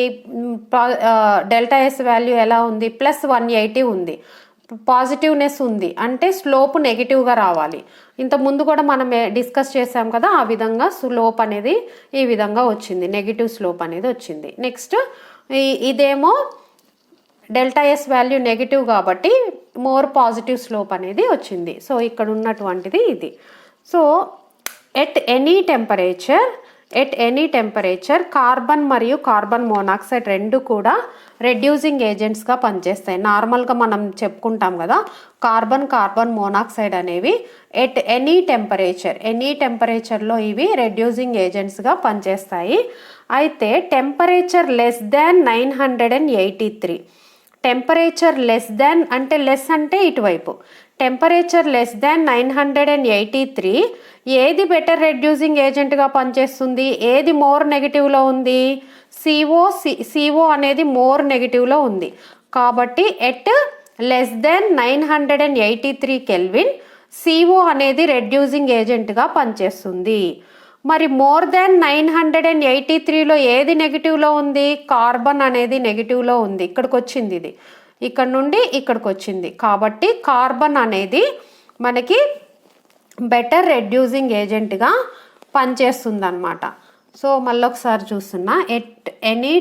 డెల్టా ఎస్ వాల్యూ ఎలా ఉంది, +180 ఉంది, పాజిటివ్నెస్ ఉంది, అంటే స్లోప్ నెగిటివ్గా రావాలి. ఇంత ముందు కూడా మనం డిస్కస్ చేసాం కదా, ఆ విధంగా స్లోప్ అనేది ఈ విధంగా వచ్చింది, నెగిటివ్ స్లోప్ అనేది వచ్చింది. నెక్స్ట్ ఇదేమో డెల్టా ఎస్ వాల్యూ నెగిటివ్ కాబట్టి మోర్ పాజిటివ్ స్లోప్ అనేది వచ్చింది. సో ఇక్కడ ఉన్నటువంటిది ఇది. So at any temperature carbon మరియు కార్బన్ మోనాక్సైడ్ రెండు కూడా రెడ్యూసింగ్ ఏజెంట్స్గా పనిచేస్తాయి. నార్మల్గా మనం చెప్పుకుంటాం కదా, కార్బన్ మోనాక్సైడ్ అనేవి ఎట్ ఎనీ టెంపరేచర్లో ఇవి రెడ్యూసింగ్ ఏజెంట్స్గా పనిచేస్తాయి. అయితే temperature less than 983, temperature less than అంటే లెస్ అంటే ఇటువైపు, టెంపరేచర్ లెస్ దాన్ 983 ఏది రెడ్యూసింగ్ ఏజెంట్గా పనిచేస్తుంది, ఏది మోర్ నెగిటివ్లో ఉంది, CO అనేది మోర్ నెగిటివ్లో ఉంది. కాబట్టి at less than 983 kelvin CO అనేది రెడ్యూసింగ్ ఏజెంట్గా పనిచేస్తుంది. మరి మోర్ దాన్ 983లో ఏది నెగిటివ్లో ఉంది, కార్బన్ అనేది నెగిటివ్లో ఉంది. ఇక్కడికి వచ్చింది, ఇది ఇక్కడ నుండి ఇక్కడికి వచ్చింది. కాబట్టి కార్బన్ అనేది మనకి బెటర్ రెడ్యూసింగ్ ఏజెంట్గా పనిచేస్తుంది అన్నమాట. సో మళ్ళీ ఒకసారి చూస్తున్నా, at any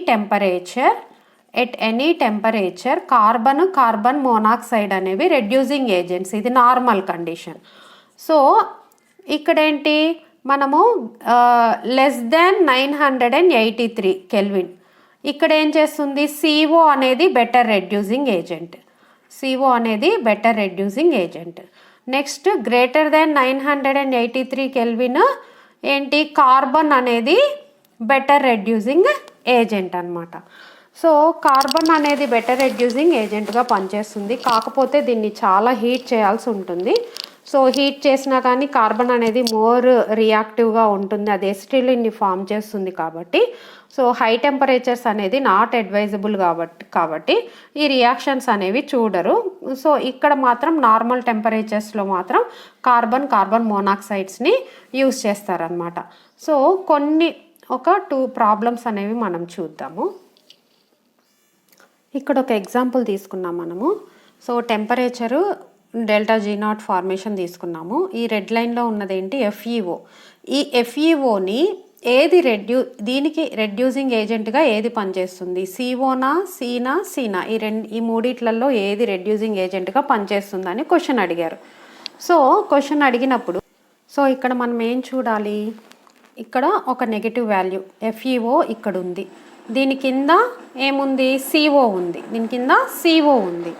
temperature carbon monoxide అనేవి రెడ్యూసింగ్ ఏజెంట్స్, ఇది నార్మల్ కండిషన్. సో ఇక్కడేంటి, మనము లెస్ దాన్ 983 కెల్విన్, ఇక్కడ ఏం చేస్తుంది, CO అనేది better reducing agent. Next greater than 983 kelvin ఏంటి, కార్బన్ అనేది బెటర్ రెడ్యూసింగ్ ఏజెంట్ అనమాట. సో కార్బన్ అనేది బెటర్ రెడ్యూసింగ్ ఏజెంట్గా పనిచేస్తుంది. కాకపోతే దీన్ని చాలా హీట్ చేయాల్సి ఉంటుంది. సో హీట్ చేసినా కానీ కార్బన్ అనేది మోర్ రియాక్టివ్గా ఉంటుంది, అది ఎసిటిలిన్ని ఫామ్ చేస్తుంది. కాబట్టి సో హై టెంపరేచర్స్ అనేది నాట్ అడ్వైజబుల్ కాబట్టి ఈ రియాక్షన్స్ అనేవి చూడరు. సో ఇక్కడ మాత్రం నార్మల్ టెంపరేచర్స్లో మాత్రం కార్బన్ మోనాక్సైడ్స్ని యూజ్ చేస్తారనమాట. సో ఒక 2 ప్రాబ్లమ్స్ అనేవి మనం చూద్దాము. ఇక్కడ ఒక ఎగ్జాంపుల్ తీసుకున్నాం మనము. సో టెంపరేచరు ΔG0 ఫార్మేషన్ తీసుకున్నాము. ఈ రెడ్ లైన్లో ఉన్నదేంటి, FeO. ఈ FeOని దీనికి రెడ్యూసింగ్ ఏజెంట్గా ఏది పనిచేస్తుంది, COనా Cనా ఈ మూడిట్లలో ఏది రెడ్యూసింగ్ ఏజెంట్గా పనిచేస్తుందని క్వశ్చన్ అడిగారు. సో క్వశ్చన్ అడిగినప్పుడు ఇక్కడ మనం ఏం చూడాలి, ఇక్కడ ఒక నెగిటివ్ వాల్యూ FeO ఇక్కడ ఉంది, దీని కింద ఏముంది, CO ఉంది, దీని కింద CO ఉంది.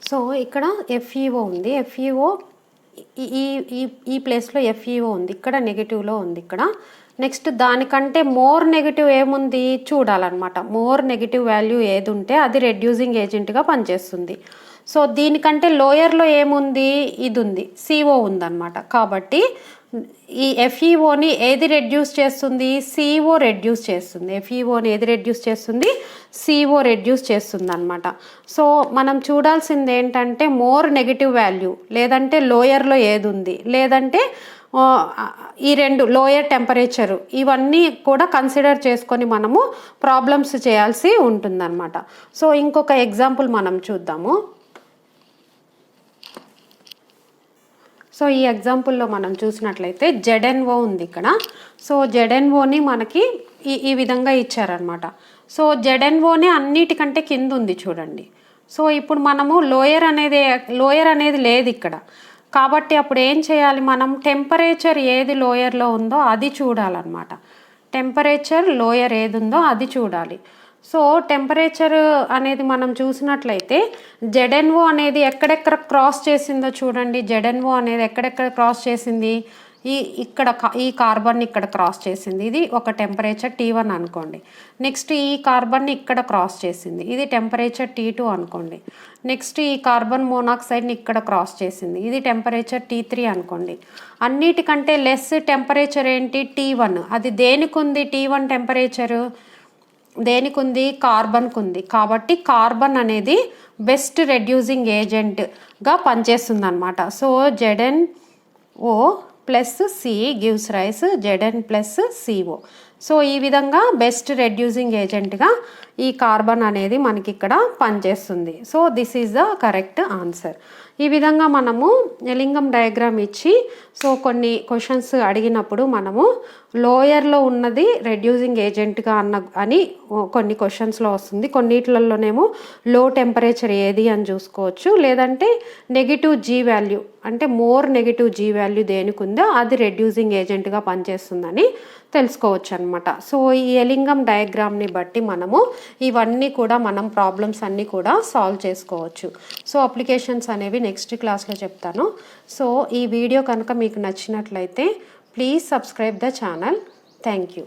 సో ఇక్కడ FeO ఉంది, FeO ఈ ప్లేస్లో FeO ఉంది, ఇక్కడ నెగిటివ్లో ఉంది ఇక్కడ. నెక్స్ట్ దానికంటే మోర్ నెగిటివ్ ఏముంది చూడాలన్నమాట. మోర్ నెగిటివ్ వాల్యూ ఏది ఉంటే అది రెడ్యూసింగ్ ఏజెంట్గా పనిచేస్తుంది. సో దీనికంటే లోయర్లో ఏముంది, ఇది ఉంది, CO ఉందన్నమాట. కాబట్టి ఈ FeOని ఏది రెడ్యూస్ చేస్తుంది, CO రెడ్యూస్ చేస్తుంది. FeOని ఏది రెడ్యూస్ చేస్తుంది, CO రెడ్యూస్ చేస్తుంది అనమాట. సో మనం చూడాల్సింది ఏంటంటే మోర్ నెగిటివ్ వాల్యూ, లేదంటే లోయర్లో ఏది ఉంది, లేదంటే ఈ రెండు లోయర్ టెంపరేచరు, ఇవన్నీ కూడా కన్సిడర్ చేసుకొని మనము ప్రాబ్లమ్స్ చేయాల్సి ఉంటుందన్నమాట. సో ఇంకొక ఎగ్జాంపుల్ మనం చూద్దాము. సో ఈ ఎగ్జాంపుల్లో మనం చూసినట్లయితే ZnO ఉంది ఇక్కడ. సో ZnOని మనకి ఈ విధంగా ఇచ్చారనమాట. సో ZnOని అన్నిటికంటే కింద ఉంది చూడండి. సో ఇప్పుడు మనము లోయర్ అనేది లేదు ఇక్కడ. కాబట్టి అప్పుడు ఏం చేయాలి, మనం టెంపరేచర్ ఏది లోయర్లో ఉందో అది చూడాలన్నమాట. టెంపరేచర్ లోయర్ ఏది ఉందో అది చూడాలి. సో టెంపరేచర్ అనేది మనం చూసినట్లయితే ZnO అనేది ఎక్కడెక్కడ క్రాస్ చేసిందో చూడండి. ZnO అనేది ఎక్కడెక్కడ క్రాస్ చేసింది, ఈ కార్బన్ ఇక్కడ క్రాస్ చేసింది, ఇది ఒక టెంపరేచర్ T1 అనుకోండి. నెక్స్ట్ ఈ కార్బన్ని ఇక్కడ క్రాస్ చేసింది, ఇది టెంపరేచర్ T2 అనుకోండి. నెక్స్ట్ ఈ కార్బన్ మోనాక్సైడ్ని ఇక్కడ క్రాస్ చేసింది, ఇది టెంపరేచర్ T3 అనుకోండి. అన్నిటికంటే లెస్ టెంపరేచర్ ఏంటి? T1. అది దేనికి ఉంది T1 టెంపరేచరు? దేనికి ఉంది? కార్బన్కు ఉంది. కాబట్టి కార్బన్ అనేది బెస్ట్ రెడ్యూసింగ్ ఏజెంట్గా పనిచేస్తుంది అనమాట. So ZnO plus C gives rise Zn plus CO. So ఈ విధంగా బెస్ట్ రెడ్యూసింగ్ ఏజెంట్గా ఈ కార్బన్ అనేది మనకి ఇక్కడ పనిచేస్తుంది. So this is the correct answer. ఈ విధంగా మనము ఎలింగం డయాగ్రామ్ ఇచ్చి సో కొన్ని క్వశ్చన్స్ అడిగినప్పుడు మనము లోయర్లో ఉన్నది రెడ్యూసింగ్ ఏజెంట్గా అని కొన్ని క్వశ్చన్స్లో వస్తుంది. కొన్నిట్లలోనేమో లో టెంపరేచర్ ఏది అని చూసుకోవచ్చు, లేదంటే నెగిటివ్ G వాల్యూ అంటే మోర్ నెగిటివ్ G వాల్యూ దేనికి ఉందో అది రెడ్యూసింగ్ ఏజెంట్గా పనిచేస్తుందని తెలుసుకోవచ్చు అనమాట. సో ఈ ఎలింగం డయాగ్రామ్ని బట్టి మనము ఇవన్నీ కూడా మనం ప్రాబ్లమ్స్ అన్నీ కూడా సాల్వ్ చేసుకోవచ్చు. సో అప్లికేషన్స్ అనేవి నెక్స్ట్ క్లాస్లో చెప్తాను. సో ఈ వీడియో కనుక మీకు నచ్చినట్లయితే please subscribe the channel. Thank you.